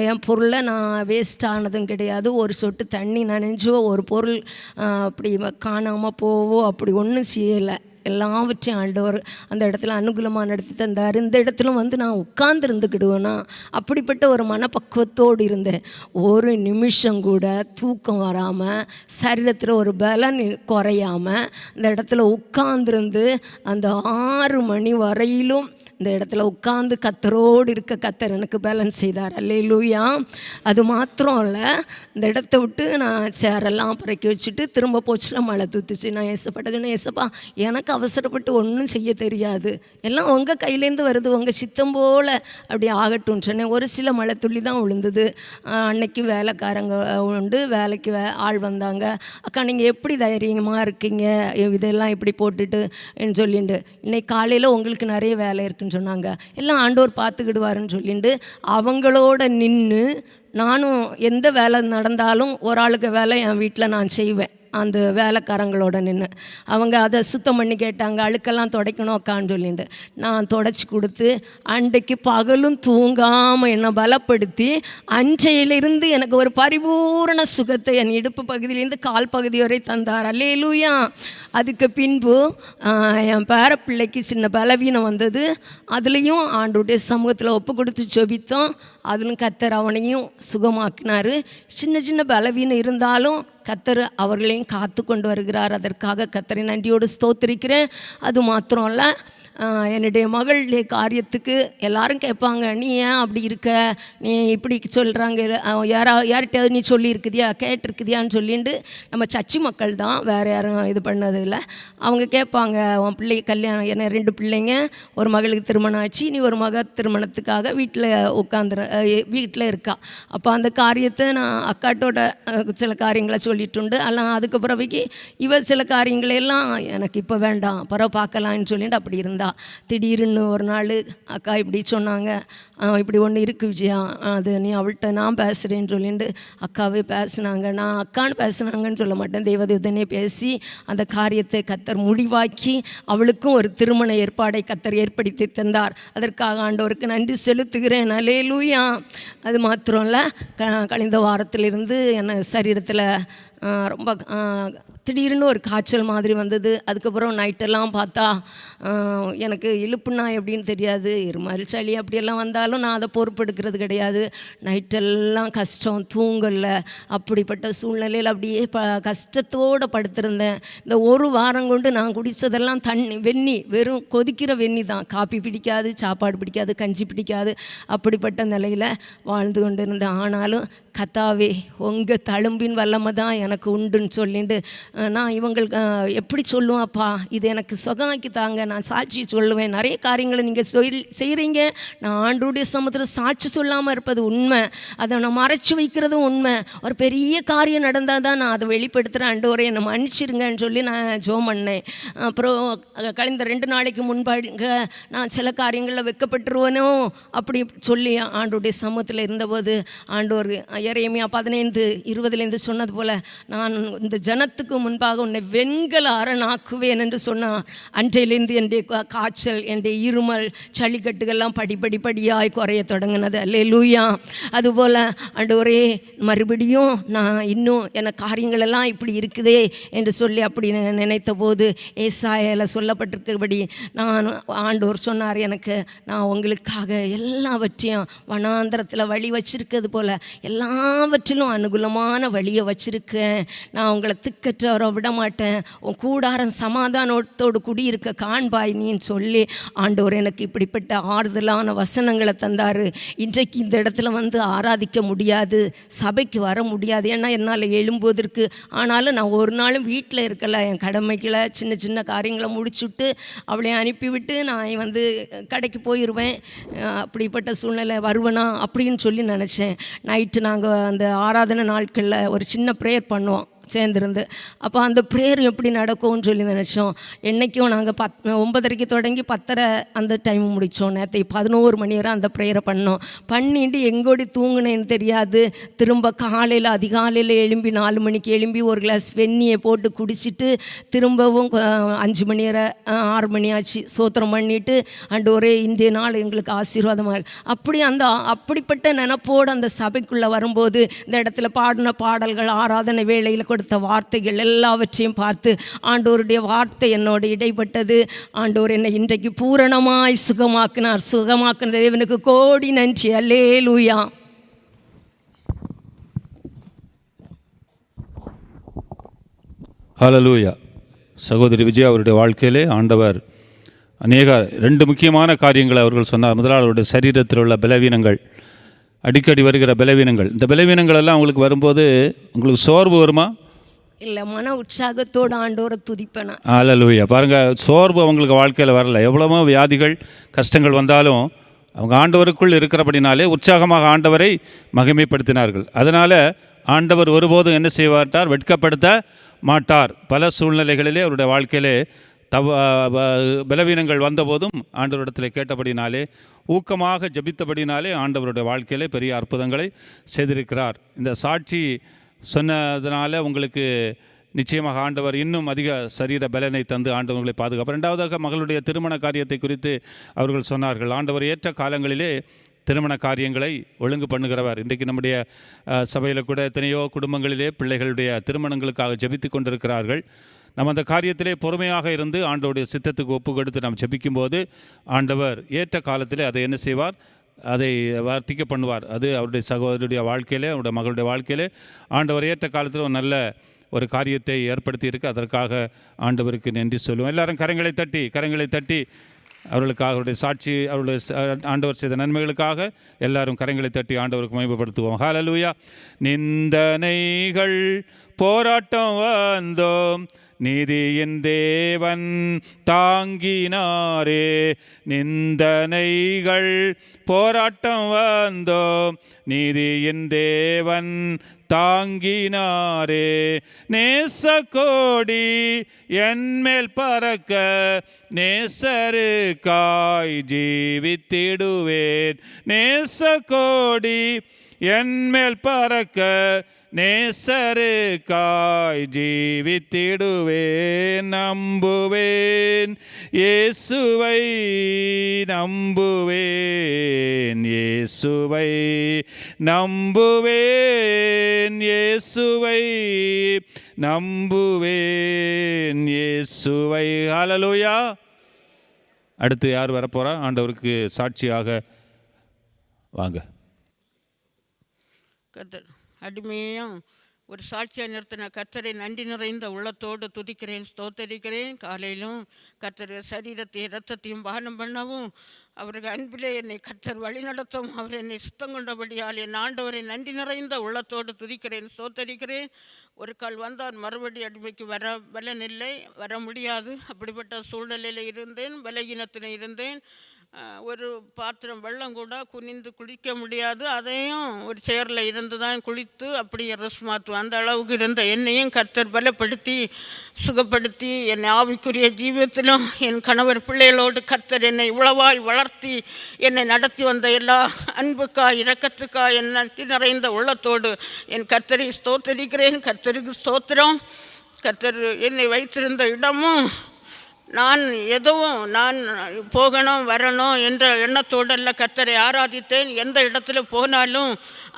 என் பொருளை நான் வேஸ்ட் ஆனதும் கிடையாது. ஒரு சொட்டு தண்ணி நனைஞ்சோ ஒரு பொருள் அப்படி காணாமல் போவோ அப்படி ஒன்றும் செய்யலை. எல்லாவற்றையும் ஆண்டவர் அந்த இடத்துல அனுகூலமாக நடத்தி தந்தார். இந்த இடத்துல வந்து நான் உட்கார்ந்து இருந்துக்கிடுவேன்னா அப்படிப்பட்ட ஒரு மனப்பக்குவத்தோடு இருந்தேன். ஒரு நிமிஷம் கூட தூக்கம் வராமல் சரீரத்தில் ஒரு பலன் குறையாமல் இந்த இடத்துல உட்கார்ந்துருந்து அந்த 6 மணி வரையிலும் இந்த இடத்துல உட்கார்ந்து கத்தரோடு இருக்க கத்தர் எனக்கு பேலன்ஸ் செய்தார். அல்லேலூயா. அது மாத்திரம் இல்லை, இந்த இடத்த விட்டு நான் சேரெல்லாம் பறக்கி வச்சுட்டு திரும்ப போச்சுல மழை தூத்துச்சு. நான் ஏசப்பட்டதுன்னு, ஏசப்பா எனக்கு அவசரப்பட்டு ஒன்றும் செய்ய தெரியாது, எல்லாம் உங்கள் கையிலேருந்து வருது, உங்கள் சித்தம் போல் அப்படி ஆகட்டும்னு சொன்னேன். ஒரு சில மழை துள்ளி தான் விழுந்தது. அன்னைக்கு வேலைக்காரங்க உண்டு, வேலைக்கு ஆள் வந்தாங்க. அக்கா நீங்கள் எப்படி தைரியமாக இருக்கீங்க இதெல்லாம் இப்படி போட்டுட்டு சொல்லிட்டு, இன்னைக்கு காலையில் உங்களுக்கு நிறைய வேலை இருக்குன்னு சொன்னாங்க. எல்லாம் ஆண்டவர் பார்த்துக்கிடுவாருன்னு சொல்லிட்டு அவங்களோட நின்று நானும் எந்த வேலை நடந்தாலும் ஒரு ஆளுக்கு வேலை என் வீட்டில் நான் செய்வேன். அந்த வேலைக்காரங்களோட நின்று அவங்க அதை சுத்தம் பண்ணி கேட்டாங்க, அழுக்கெல்லாம் துடைக்கணும் அக்கான்னு சொல்லிட்டு நான் துடைச்சி கொடுத்து அன்றைக்கு பகலும் தூங்காமல் என்னை பலப்படுத்தி அஞ்சையிலிருந்து எனக்கு ஒரு பரிபூரண சுகத்தை என் இடுப்பு பகுதியிலேருந்து கால் பகுதி வரை தந்தார். அல்லேலூயா. அதுக்கு பின்பு என் பேரப்பிள்ளைக்கு சின்ன பலவீனம் வந்தது. அதுலேயும் ஆண்டவருடைய சமூகத்தில் ஒப்பு கொடுத்து ஜெபித்தோம். அதிலும் கர்த்தர் அவனையும் சுகமாக்கினார். சின்ன சின்ன பலவீனம் இருந்தாலும் கர்த்தர் அவர்களையும் காத்து கொண்டு வருகிறார். அதற்காக கர்த்தரை நன்றியோடு ஸ்தோத்திரிக்கிறேன். அது மாத்திரம் இல்லை, என்னுடைய மகளுடைய காரியத்துக்கு எல்லாரும் கேட்பாங்க, நீ ஏன் அப்படி இருக்க, நீ இப்படி சொல்கிறாங்க, யார்கிட்ட நீ சொல்லியிருக்குதியா கேட்டிருக்குதியான்னு சொல்லிட்டு நம்ம சர்ச்சி மக்கள் தான், வேறு யாரும் இது பண்ணதில்லை. அவங்க கேட்பாங்க, உன் பிள்ளை கல்யாணம், என்ன 2 பிள்ளைங்க, ஒரு மகளுக்கு திருமணம் ஆச்சு, நீ ஒரு மக திருமணத்துக்காக வீட்டில் இருக்கா. அப்போ அந்த காரியத்தை நான் அக்காட்டோட சில காரியங்களை சொல்லிட்டுண்டு. ஆனால் அதுக்கு பிறகு இவ சில காரியங்களெல்லாம் எனக்கு இப்போ வேண்டாம் பிறகு பார்க்கலான்னு சொல்லிட்டு அப்படி இருந்தா. திடீர்னு ஒரு நாள் அக்கா இப்படி சொன்னாங்க, இப்படி ஒன்று இருக்குது விஜயா, அது நீ அவள்கிட்ட நான் பேசுகிறேன்னு சொல்லிட்டு அக்காவே பேசுனாங்க. நான் அக்கான்னு பேசுனாங்கன்னு சொல்ல மாட்டேன், தேவதூதனே பேசி அந்த காரியத்தை கர்த்தர் முடிவாக்கி அவளுக்கும் ஒரு திருமண ஏற்பாடை கர்த்தர் ஏற்படுத்தி தந்தார். அதற்காக ஆண்டவருக்கு நன்றி செலுத்துகிறேன். அல்லேலூயா. அது மாத்திரம் இல்லை, கழிந்த வாரத்திலிருந்து என்ன சரீரத்தில் ரொம்ப திடீர்னு ஒரு காய்ச்சல் மாதிரி வந்தது. அதுக்கப்புறம் நைட்டெல்லாம் பார்த்தா எனக்கு இழுப்புனா எப்படின்னு தெரியாது, இருமல் சளி அப்படியெல்லாம் வந்தாலும் நான் அதை பொறுப்பெடுக்கிறது கிடையாது. நைட்டெல்லாம் கஷ்டம், தூங்கல. அப்படிப்பட்ட சூழ்நிலையில் அப்படியே கஷ்டத்தோடு படுத்திருந்தேன். இந்த ஒரு வாரம் கொண்டு நான் குடித்ததெல்லாம் தண்ணி, வெந்நி, வெறும் கொதிக்கிற வெந்நி தான். காப்பி பிடிக்காது, சாப்பாடு பிடிக்காது, கஞ்சி பிடிக்காது. அப்படிப்பட்ட நிலையில் வாழ்ந்து கொண்டு இருந்தேன். ஆனாலும் கர்த்தாவே உங்கள் தழும்பின் வல்லமை தான் எனக்கு உண்டுன்னு சொல்லிட்டு நான் இவங்களுக்கு எப்படி சொல்லுவாப்பா, இது எனக்கு சுகமாக்கி தாங்க, நான் சாட்சி சொல்லுவேன். நிறைய காரியங்களை நீங்கள் செய்கிறீங்க, நான் ஆண்டவருடைய சமுத்திரம் சாட்சி சொல்லாமல் இருப்பது உண்மை, அதை நான் மறைச்சி வைக்கிறதும் உண்மை. ஒரு பெரிய காரியம் நடந்தால் தான் நான் அதை வெளிப்படுத்துகிறேன். ஆண்டவரே என்னை மன்னிச்சிருங்கன்னு சொல்லி நான் ஜெபம் பண்ணேன். அப்புறம் கழிந்த 2 நாளைக்கு முன்பாக நான் சில காரியங்களில் வெட்கப்பட்டுருவனோ அப்படி சொல்லி ஆண்டவருடைய சமூகத்தில் இருந்தபோது ஆண்டவர் எரேமியா 15:20 சொன்னது போல், நான் இந்த ஜனத்துக்கு முன்பாக உன்னை வெண்கல அரணாக்குவேன் என்று சொன்னான். அன்றையிலிருந்து என்னுடைய காய்ச்சல், என்னுடைய இருமல், சளிக்கட்டுகள்லாம் படிப்படியாக குறைய தொடங்கினது. அல்லேலூயா. அதுபோல் ஆண்டவரே மறுபடியும் நான் இன்னும் எனக்கு காரியங்களெல்லாம் இப்படி இருக்குதே என்று சொல்லி அப்படி நினைத்த போது ஏசாயால சொல்லப்பட்டிருக்கிறபடி நான் ஆண்டவர் சொன்னார் எனக்கு, நான் உங்களுக்காக எல்லாவற்றையும் வனாந்தரத்தில் வழி வச்சிருக்கிறது போல் எல்லாவற்றிலும் அனுகூலமான வழியை வச்சிருக்கேன். நான் உங்களை திக்கற்றவரை விட மாட்டேன், உன் கூடாரம் சமாதானத்தோடு குடியிருக்க காண்பாய் நீன்னு சொல்லி ஆண்டவர் எனக்கு இப்படிப்பட்ட ஆறுதலான வசனங்களை தந்தார். இன்றைக்கு இந்த இடத்துல வந்து ஆராதிக்க முடியாது, சபைக்கு வர முடியாது, ஏன்னா என்னால் எழும்போதற்கு. ஆனாலும் நான் ஒரு நாளும் வீட்டில் இருக்கலை, என் கடமைகளை சின்ன சின்ன காரியங்களை முடிச்சுட்டு அவளை அனுப்பிவிட்டு நான் வந்து கடைக்கு போயிடுவேன். அப்படிப்பட்ட சூழ்நிலை வருவேனா அப்படின்னு சொல்லி நினச்சேன். நைட்டு நாங்கள் அந்த ஆராதனை நாட்களில் ஒரு சின்ன ப்ரேயர் பண்ணுவோம் சேர்ந்துருந்து. அப்போ அந்த ப்ரேயர் எப்படி நடக்கும்னு சொல்லி நினச்சோம். என்றைக்கும் நாங்கள் 9:30 தொடங்கி 10:30 அந்த டைம் முடித்தோம். நேற்று 11 மணி நேரம் அந்த ப்ரேயரை பண்ணோம். பண்ணிட்டு எங்கோடி தூங்குனேன்னு தெரியாது. திரும்ப காலையில் அதிகாலையில் எழும்பி 4 மணிக்கு எழும்பி ஒரு கிளாஸ் வெந்நியை போட்டு குடிச்சிட்டு திரும்பவும் 5 மணி நேரம் 6 மணி ஆச்சு சோத்திரம் பண்ணிவிட்டு ஆண்டவரே இந்திய நாள் எங்களுக்கு ஆசீர்வாதமாக இருக்கு. அப்படிப்பட்ட நினப்போடு அந்த சபைக்குள்ளே வரும்போது இந்த இடத்துல பாடின பாடல்கள், ஆராதனை வேளையில் கொடுத்த வார்த்தைகள் எல்லாவற்றையும் பார்த்து ஆண்டவருடைய வார்த்தை என்னோடு இடைப்பட்டது. ஆண்டவர் என்னை இன்றைக்கு பூரணமாய் சுகமாக்கின தேவனுக்கு கோடி நன்றி. அல்லேலூயா. ஹல்லேலூயா. சகோதரி விஜயா அவருடைய வாழ்க்கையிலே ஆண்டவர் அநேக 2 முக்கியமான காரியங்களை அவர்கள் சொன்னார். முதலாவது அவருடைய சரீரத்தில் உள்ள பலவீனங்கள், அடிக்கடி வருகிற பலவீனங்கள். இந்த பலவீனங்கள் எல்லாம் உங்களுக்கு வரும்போது உங்களுக்கு சோர்வு வருமா? இல்லை, மன உற்சாகத்தோடு ஆண்டவரை துதிப்பேன். ஹல்லேலூயா. பாருங்கள், சோர்வு அவங்களுக்கு வாழ்க்கையில் வரல. எவ்வளவோ வியாதிகள் கஷ்டங்கள் வந்தாலும் அவங்க ஆண்டவருக்குள் இருக்கிறபடினாலே உற்சாகமாக ஆண்டவரை மகிமைப்படுத்தினார்கள். அதனால் ஆண்டவர் ஒருபோதும் என்ன செய்வாட்டார், வெட்கப்படுத்த மாட்டார். பல சூழ்நிலைகளிலே அவருடைய வாழ்க்கையிலே பலவீனங்கள் வந்தபோதும் ஆண்டவரிடத்தில் கேட்டபடினாலே, ஊக்கமாக ஜபித்தபடினாலே ஆண்டவருடைய வாழ்க்கையிலே பெரிய அற்புதங்களை செய்திருக்கிறார். இந்த சாட்சி சொன்னதுனால உங்களுக்கு நிச்சயமாக ஆண்டவர் இன்னும் அதிக சரீர பலனை தந்து ஆண்டவர்களை பாதுகாப்பார். 2வதாக மகளுடைய திருமண காரியத்தை குறித்து அவர்கள் சொன்னார்கள். ஆண்டவர் ஏற்ற காலங்களிலே திருமண காரியங்களை ஒழுங்கு பண்ணுகிறவர். இன்றைக்கு நம்முடைய சபையில் கூட எத்தனையோ குடும்பங்களிலே பிள்ளைகளுடைய திருமணங்களுக்காக ஜெபித்து கொண்டிருக்கிறார்கள். நம்ம அந்த காரியத்திலே பொறுமையாக இருந்து ஆண்டவருடைய சித்தத்துக்கு ஒப்பு கொடுத்து நாம் ஜெபிக்கும்போது ஆண்டவர் ஏற்ற காலத்திலே அதை என்ன செய்வார், அதை வர்த்திக்க பண்ணுவார். அது அவருடைய சகோதரருடைய வாழ்க்கையிலே, அவருடைய மகளுடைய வாழ்க்கையிலே ஆண்டவர் ஏற்ற காலத்தில் ஒரு நல்ல ஒரு காரியத்தை ஏற்படுத்தி இருக்கு. அதற்காக ஆண்டவருக்கு நன்றி சொல்லுவோம். எல்லாரும் கரங்களை தட்டி அவர்களுக்காக அவருடைய சாட்சி, அவருடைய ஆண்டவர் செய்த நன்மைகளுக்காக எல்லாரும் கரங்களை தட்டி ஆண்டவருக்கு மகிமைப்படுத்துவோம். ஹல்லேலூயா. நிந்தனைகள் போராட்டம் வந்தோம், நீதியின் தேவன் தாங்கினாரே. நிந்தனைகள் போராட்டம் வந்தோம், நீதியின் தேவன் தாங்கினாரே. நேசக்கோடி என்மேல் பறக்க நேசருக்காய் ஜீவித்திடுவேன். நேசக்கோடி என்மேல் பறக்க நேசருக்காய் ஜீவித்திடுவேன். நம்புவேன் இயேசுவை, நம்புவேன் இயேசுவை, நம்புவேன் இயேசுவை, நம்புவேன் இயேசுவை. ஹல்லேலூயா. அடுத்து யார் வரப்போறா? ஆண்டவருக்கு சாட்சியாக வாங்க. கர்த்தர் அடிமையும் ஒரு சாட்சியாக நிறுத்தின கர்த்தரை நன்றி நிறைந்த உள்ளத்தோடு துதிக்கிறேன், ஸ்தோத்தரிக்கிறேன். காலையிலும் கர்த்தர் சரீரத்தையும் இரத்தத்தையும் பானம் பண்ணவும் அவர்கள் அன்பிலே என்னை கர்த்தர் வழி நடத்தவும் அவர் என்னை சுத்தம் கொண்டபடியால் என் ஆண்டவரை நன்றி நிறைந்த உள்ளத்தோடு துதிக்கிறேன், ஸ்தோத்தரிக்கிறேன். ஒரு கால் வந்தால் மறுபடி அடிமைக்கு வர பலனில்லை, வர முடியாது. அப்படிப்பட்ட சூழ்நிலையில் இருந்தேன், பலகீனத்தில் இருந்தேன். ஒரு பாத்திரம் வெள்ளம் கூட குனிந்து குளிக்க முடியாது, அதையும் ஒரு சேரில் இருந்து தான் குளித்து அப்படியே ரெஸ்ட் மாற்றுவோம். அந்த அளவுக்கு இருந்த என்னையும் கர்த்தர் பலப்படுத்தி சுகப்படுத்தி என் ஆவிக்குரிய ஜீவியத்திலும் என் கணவர் பிள்ளைகளோடு கர்த்தர் என்னை உளவாய் வளர்த்தி என்னை நடத்தி வந்த எல்லா அன்புக்காய் இரக்கத்துக்காய் என் நன்றி நிறைந்த உள்ளத்தோடு என் கர்த்தரை ஸ்தோத்தரிக்கிறேன். கர்த்தருக்கு ஸ்தோத்திரம். கர்த்தர் என்னை வைத்திருந்த இடமும் நான் எதுவும் நான் போகணும் வரணும் என்ற எண்ணத்தோடல்ல கர்த்தரை ஆராதித்தேன். எந்த இடத்துல போனாலும்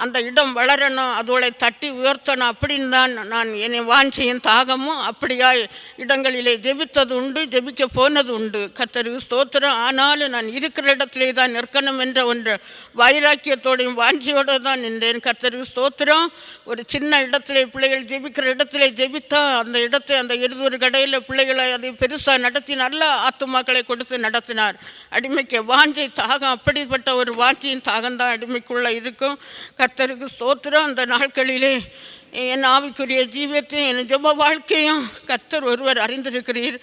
அந்த இடம் வளரணும், அதோட தட்டி உயர்த்தணும் அப்படின்னு தான் நான் என்னை வாஞ்சையும் தாகமும் அப்படியாய் இடங்களிலே ஜெபித்தது உண்டு, ஜெபிக்க போனது உண்டு. கர்த்தருக்கு ஸ்தோத்திரம். ஆனாலும் நான் இருக்கிற இடத்திலே தான் நிற்கணும் என்ற ஒன்று வைராக்கியத்தோடையும் வாஞ்சியோடு தான் நின்றேன். கர்த்தருக்கு ஸ்தோத்திரம். ஒரு சின்ன இடத்துல பிள்ளைகள் ஜெபிக்கிற இடத்துல ஜெபித்தா அந்த இடத்தை அந்த இருதொரு கடையில் பிள்ளைகளை அதை பெருசாக நடத்தி நல்ல ஆத்துமாக்களை கொடுத்து நடத்தினார். அடிமைக்கு வாஞ்சை தாகம், அப்படிப்பட்ட ஒரு வாஞ்சியின் தாகம்தான் அடிமைக்குள்ளே இருக்கும். கர்த்தருக்கு ஸ்தோத்திரம். அந்த நாட்களிலே என் ஆவிக்குரிய ஜீவியத்தையும் என் ஜெப வாழ்க்கையும் கர்த்தர் ஒருவர் அறிந்திருக்கிறீர்.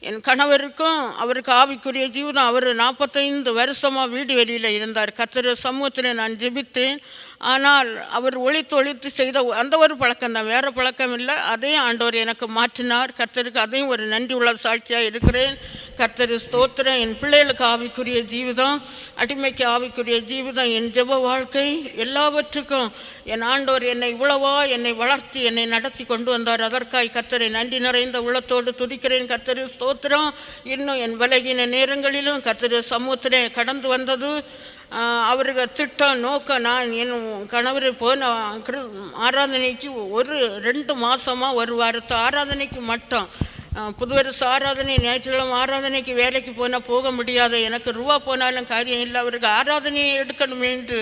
என் கணவருக்கும் அவருக்கு ஆவிக்குரிய ஜீவிதம், அவர் 45 வருஷமாக வீடு வெளியில் இருந்தார். கர்த்தர் சமூகத்தில் நான் ஜெபித்தேன். ஆனால் அவர் ஒழித்து செய்த அந்த ஒரு பழக்கம்தான், வேறு பழக்கம் இல்லை. அதையும் ஆண்டவர் எனக்கு மாற்றினார். கர்த்தருக்கு அதையும் ஒரு நன்றி உள்ள சாட்சியாக இருக்கிறேன். கர்த்தர் ஸ்தோத்திரம். என் பிள்ளைகளுக்கு ஆவிக்குரிய ஜீவிதம், அடிமைக்கு ஆவிக்குரிய ஜீவிதம், என் ஜெப வாழ்க்கை, எல்லாவற்றுக்கும் என் ஆண்டவர் என்னை இவ்வளவா என்னை வளர்த்தி என்னை நடத்தி கொண்டு வந்தார். அதற்காய் கர்த்தரை நன்றி நிறைந்த உள்ளத்தோடு துதிக்கிறேன். கர்த்தர் ஸ்தோத்திரம். இன்னும் என் பலகீன நேரங்களிலும் கர்த்தர் சமூகத்திலே கடந்து வந்தது அவருக்கு திட்டம் நோக்கம். நான் என் கணவர் போன ஆராதனைக்கு 2 மாதமாக ஒரு வாரத்து ஆராதனைக்கு மட்டும், புது வருஷ ஆராதனை, ஞாயிற்றுக்கிழமை ஆராதனைக்கு வேலைக்கு போனால் போக முடியாத எனக்கு ரூபா போனாலும் காரியம் இல்லை, அவருக்கு ஆராதனையை எடுக்கணும் என்று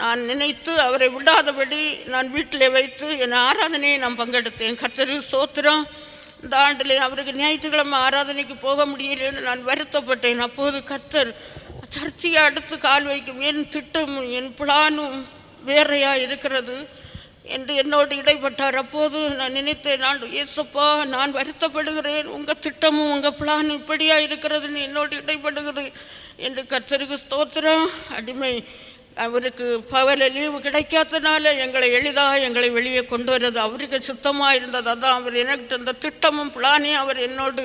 நான் நினைத்து அவரை விடாதபடி நான் வீட்டில் வைத்து என் ஆராதனையை நான் பங்கெடுத்தேன். கர்த்தருக்கு ஸ்தோத்திரம். இந்த ஆண்டில் அவருக்கு ஞாயிற்றுக்கிழமை ஆராதனைக்கு போக முடியலன்னு நான் வருத்தப்பட்டேன். அப்போது கர்த்தர் சர்ச்சையை அடுத்து கால் வைக்கும், என் திட்டமும் என் பிளானும் வேறையாக இருக்கிறது என்று என்னோடு இடைப்பட்டார். அப்போது நான் நினைத்தேன், நான் ஏசப்பா நான் வருத்தப்படுகிறேன், உங்கள் திட்டமும் உங்கள் பிளானும் இப்படியாக இருக்கிறதுன்னு என்னோடு இடைப்படுகிறது என்று. கர்த்தருக்கு ஸ்தோத்திரம். அடிமை அவருக்கு பகல லீவு கிடைக்காதனால எங்களை வெளியே கொண்டு வர்றது அவருக்கு சுத்தமாக இருந்தது. அதான் அவர் எனக்கு அந்த திட்டமும் பிளானையும் அவர் என்னோடு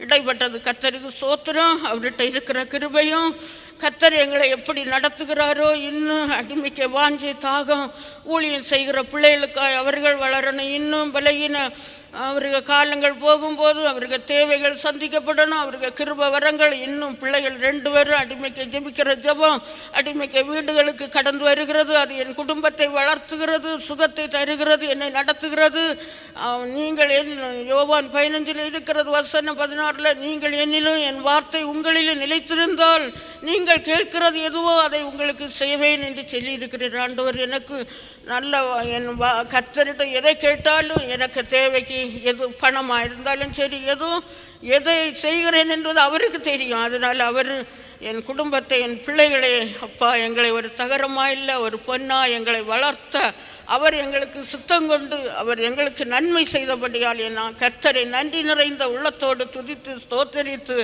இடைப்பட்டது. கர்த்தருக்கு ஸ்தோத்திரம். அவர்கிட்ட இருக்கிற கிருபையும் கர்த்தர் எங்களை எப்படி நடத்துகிறாரோ, இன்னும் அடிமைக்க வாஞ்சை தாகம், ஊழியம் செய்கிற பிள்ளைகளுக்காய் அவர்கள் வளரணும். இன்னும் பலகின அவருக்கு காலங்கள் போகும்போது அவருக்கு தேவைகள் சந்திக்கப்படணும். அவருக்கு கிருப வரங்கள் இன்னும் பிள்ளைகள் 2 பேரும் அடிமைக்கு ஜெபிக்கிற ஜெபம் அடிமைக்கு வீடுகளுக்கு கடந்து வருகிறது. அது என் குடும்பத்தை வளர்த்துகிறது, சுகத்தை தருகிறது, என்னை நடத்துகிறது. நீங்கள் யோவான் 15 இருக்கிறது வசனம் 16 நீங்கள் என்னிலும் என் வார்த்தை உங்களிலும் நிலைத்திருந்தால் நீங்கள் கேட்கிறது எதுவோ அதை உங்களுக்கு செய்வேன் என்று சொல்லியிருக்கிறேன். ஆண்டவர் எனக்கு நல்ல என் கர்த்தர்கிட்ட எதை கேட்டாலும் எனக்கு தேவைக்கு எது பணமாக இருந்தாலும் சரி எதை செய்கிறேன் என்பது அவருக்கு தெரியும். அதனால் அவர் என் குடும்பத்தை, என் பிள்ளைகளை அப்பா எங்களை ஒரு தகரமாக இல்லை ஒரு பொன்னா எங்களை வளர்த்த அவர் எங்களுக்கு சுத்தம் கொண்டு அவர் எங்களுக்கு நன்மை செய்தபடியால் நான் கர்த்தரை நன்றி நிறைந்த உள்ளத்தோடு துதித்து ஸ்தோத்தரித்து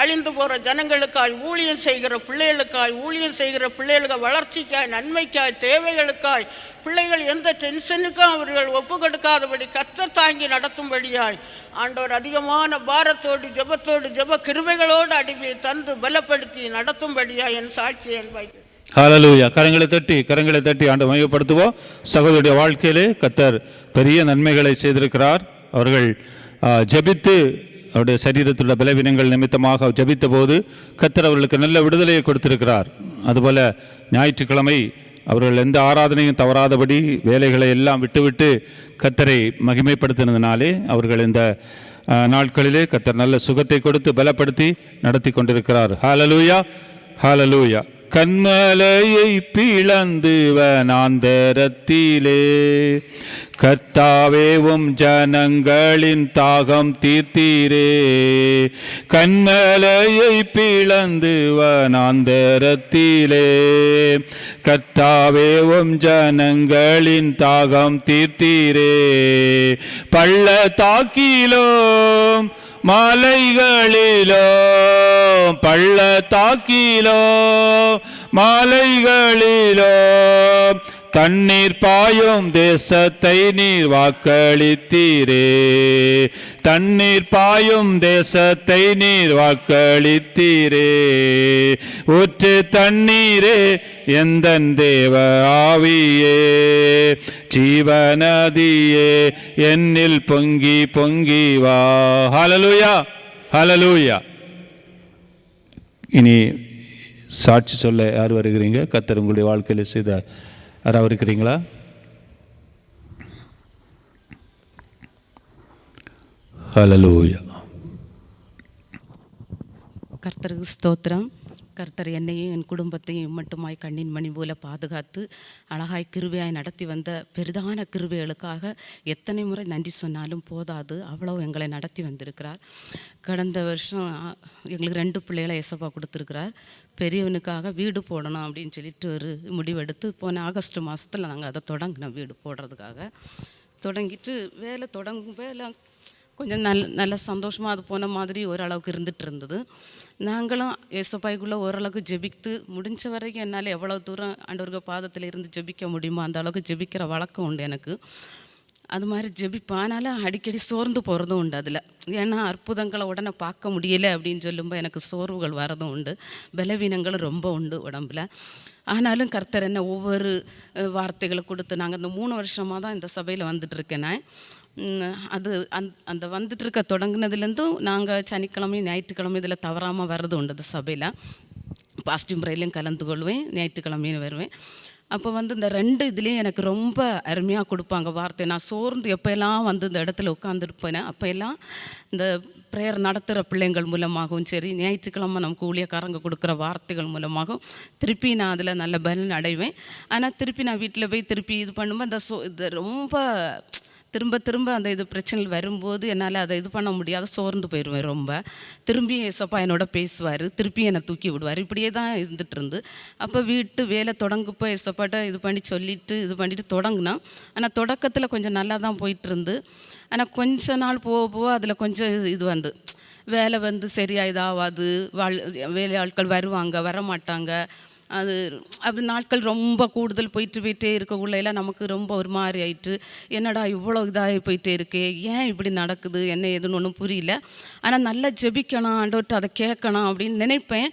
அழிந்து போகிற ஜனங்களுக்காய் ஊழியம் செய்கிற பிள்ளைகளுக்கு வளர்ச்சிக்காய், நன்மைக்காய், தேவைகளுக்காய், பிள்ளைகள் எந்த டென்ஷனுக்கும் அவர்கள் ஒப்பு கொடுக்காதபடி கர்த்தர் தாங்கி நடத்தும்படியாய் ஆண்டவர் அதிகமான பாரத்தோடு ஜெப கிருபைகளோடு அடிமை தந்து பலப்படுத்தி நடத்தும்படியாய் என் சாட்சியை என்பாய்க்கு. ஹல்லேலூயா. கரங்களை தட்டி ஆண்டவரை மையப்படுத்துவோம். சகோதரருடைய வாழ்க்கையிலே கர்த்தர் பெரிய நன்மைகளை செய்திருக்கிறார். அவர்கள் ஜெபித்து அவருடைய சரீரத்தில் உள்ள பலவீனங்கள் நிமித்தமாக ஜெபித்த போது கர்த்தர் அவர்களுக்கு நல்ல விடுதலையை கொடுத்திருக்கிறார். அதுபோல ஞாயிற்றுக்கிழமை அவர்கள் எந்த ஆராதனையும் தவறாதபடி வேலைகளை எல்லாம் விட்டுவிட்டு கர்த்தரை மகிமைப்படுத்தினதினாலே அவர்கள் இந்த நாட்களிலே கர்த்தர் நல்ல சுகத்தை கொடுத்து பலப்படுத்தி நடத்தி கொண்டிருக்கிறார். ஹல்லேலூயா, ஹல்லேலூயா. கண்மலையை பிளந்து வனாந்தரத்திலே கர்த்தாவே உம் ஜனங்களின் தாகம் தீர்த்தீரே. கண்மலையை பிளந்து வனாந்தரத்திலே கர்த்தாவே உம் ஜனங்களின் தாகம் தீர்த்தீரே. பள்ளத்தாக்கிலும் மாலைகளிலோ மாலைகளிலோ தண்ணீர் பாயும் தேசத்தை நீர் வாக்களித்தீரே. ஊற்று தண்ணீரே எந்தன் தேவ ஆவியே, ஜீவநதியே என்னில் பொங்கி வா. ஹல்லேலூயா, ஹல்லேலூயா. இனி சாட்சி சொல்ல யார் வருகிறீங்க? கர்த்தர் உங்களுடைய வாழ்க்கையில் செய்த யாராவது இருக்கிறீங்களா? ஹல்லேலூயா. கர்த்தருக்கு ஸ்தோத்திரம். கர்த்தர் என்னையும் என் குடும்பத்தையும் மட்டுமாய் கண்ணின் மணி போல பாதுகாத்து அழகாய் கிருபையாய் நடத்தி வந்த பெரிதான கிருபைகளுக்காக எத்தனை முறை நன்றி சொன்னாலும் போதாது, அவ்வளோ எங்களை நடத்தி வந்திருக்கிறார். கடந்த வருஷம் எங்களுக்கு 2 பிள்ளைகளை ஏசப்பா கொடுத்துருக்கிறார். பெரியவனுக்காக வீடு போடணும் அப்படின்னு சொல்லிட்டு ஒரு முடிவெடுத்து போன ஆகஸ்ட் மாதத்தில் நாங்கள் அதை தொடங்கினோம். வீடு போடுறதுக்காக தொடங்கிட்டு வேலை கொஞ்சம் நல்ல சந்தோஷமாக அது போன மாதிரி ஓரளவுக்கு இருந்துகிட்டு இருந்தது. நாங்களும் ஏசப்பாய்க்குள்ளே ஓரளவுக்கு ஜெபித்து முடிஞ்ச வரைக்கும் என்னால் எவ்வளோ தூரம் ஆண்டவருக்கு பாதத்தில் இருந்து ஜெபிக்க முடியுமோ அந்த அளவுக்கு ஜெபிக்கிற வழக்கம் உண்டு எனக்கு. அது மாதிரி ஜெபிப்பானாலும் அடிக்கடி சோர்ந்து போகிறதும் உண்டு. அதில் ஏன்னா அற்புதங்களை உடனே பார்க்க முடியலை அப்படின்னு சொல்லும்போது எனக்கு சோர்வுகள் வரதும் உண்டு, பலவீனங்களும் ரொம்ப உண்டு உடம்பில். ஆனாலும் கர்த்தர் என்ன ஒவ்வொரு வார்த்தைகளை கொடுத்து நாங்கள் இந்த 3 வருஷமாக தான் இந்த சபையில் வந்துட்டுருக்கேன். நான் அது அந்த வந்துட்டு இருக்க தொடங்கினதுலேருந்தும் நாங்கள் சனிக்கிழமையும் ஞாயிற்றுக்கிழமை இதில் தவறாமல் வர்றது உண்டு. அந்த சபையில் பாசிட்டிவ் முறையிலையும் கலந்து கொள்வேன், ஞாயிற்றுக்கிழமையும் வருவேன். அப்போ இந்த 2 இதுலேயும் எனக்கு ரொம்ப அருமையாக கொடுப்பாங்க வார்த்தை. நான் சோர்ந்து எப்போல்லாம் இந்த இடத்துல உட்காந்துருப்பேன் அப்போ எல்லாம் இந்த ப்ரேயர் நடத்துகிற பிள்ளைங்கள் மூலமாகவும் சரி, ஞாயிற்றுக்கிழமை நமக்கு ஊழியக்காரங்க கொடுக்குற வார்த்தைகள் மூலமாகவும் திருப்பி நான் அதில் நல்ல பலன் அடைவேன். ஆனால் திருப்பி நான் வீட்டில் போய் திருப்பி இது பண்ணும்போது இது ரொம்ப திரும்ப அந்த இது பிரச்சனைகள் வரும்போது என்னால் அதை இது பண்ண முடியாத சோர்ந்து போயிடுவேன் ரொம்ப. திரும்பி ஏசப்பா என்னோட பேசுவார், திருப்பி என்னை தூக்கி விடுவார். இப்படியே தான் இருந்துகிட்டு இருந்து அப்போ வீட்டு வேலை தொடங்குப்போ ஏசப்பாட்ட இது பண்ணிட்டு தொடங்கினா. ஆனால் தொடக்கத்தில் கொஞ்சம் நல்லா தான் போயிட்டு இருந்து. ஆனால் கொஞ்ச நாள் போக அதில் கொஞ்சம் இது வேலை சரியாக இதாகாது. வேலை ஆட்கள் வருவாங்க, வரமாட்டாங்க. அது நாட்கள் ரொம்ப கூடுதல் போயிட்டே இருக்கக்குள்ளையெல்லாம் நமக்கு ரொம்ப ஒரு மாதிரி ஆயிட்டு, என்னடா இவ்வளோ இதாகி போயிட்டே இருக்கே, ஏன் இப்படி நடக்குது, என்ன எதுன்னு ஒன்றும் புரியல. ஆனால் நல்லா ஜெபிக்கணும், ஆண்டவர்கிட்ட அதை கேட்கணும் அப்படின்னு நினைப்பேன்.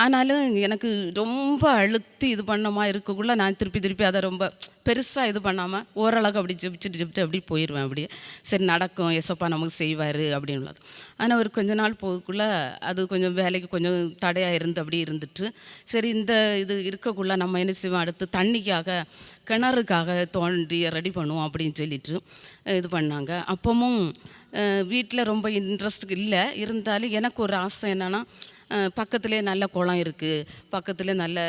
ஆனாலும் எனக்கு ரொம்ப அழுத்தி இது பண்ணமா இருக்கக்குள்ள நான் திருப்பி அதை ரொம்ப பெருசாக இது பண்ணாமல் ஓரளவுக்கு அப்படி ஜெபிச்சுட்டு அப்படி போயிடுவேன். அப்படியே சரி நடக்கும், ஏசப்பா நமக்கு செய்வார் அப்படின்னுள்ளது. ஆனால் ஒரு கொஞ்ச நாள் போகக்குள்ளே அது கொஞ்சம் வேலைக்கு கொஞ்சம் தடையாக அப்படி இருந்துட்டு, சரி இந்த இது இருக்கக்குள்ளே நம்ம என்ன செய்வோம், அடுத்து தண்ணிக்காக கிணறுக்காக தோண்டி ரெடி பண்ணுவோம் அப்படின்னு சொல்லிட்டு இது பண்ணாங்க. அப்பவும் வீட்டில் ரொம்ப இன்ட்ரெஸ்ட் இல்லை, இருந்தாலும் எனக்கு ஒரு ஆசை என்னென்னா, பக்கத்துலேயே நல்ல குளம் இருக்குது, பக்கத்தில் நல்ல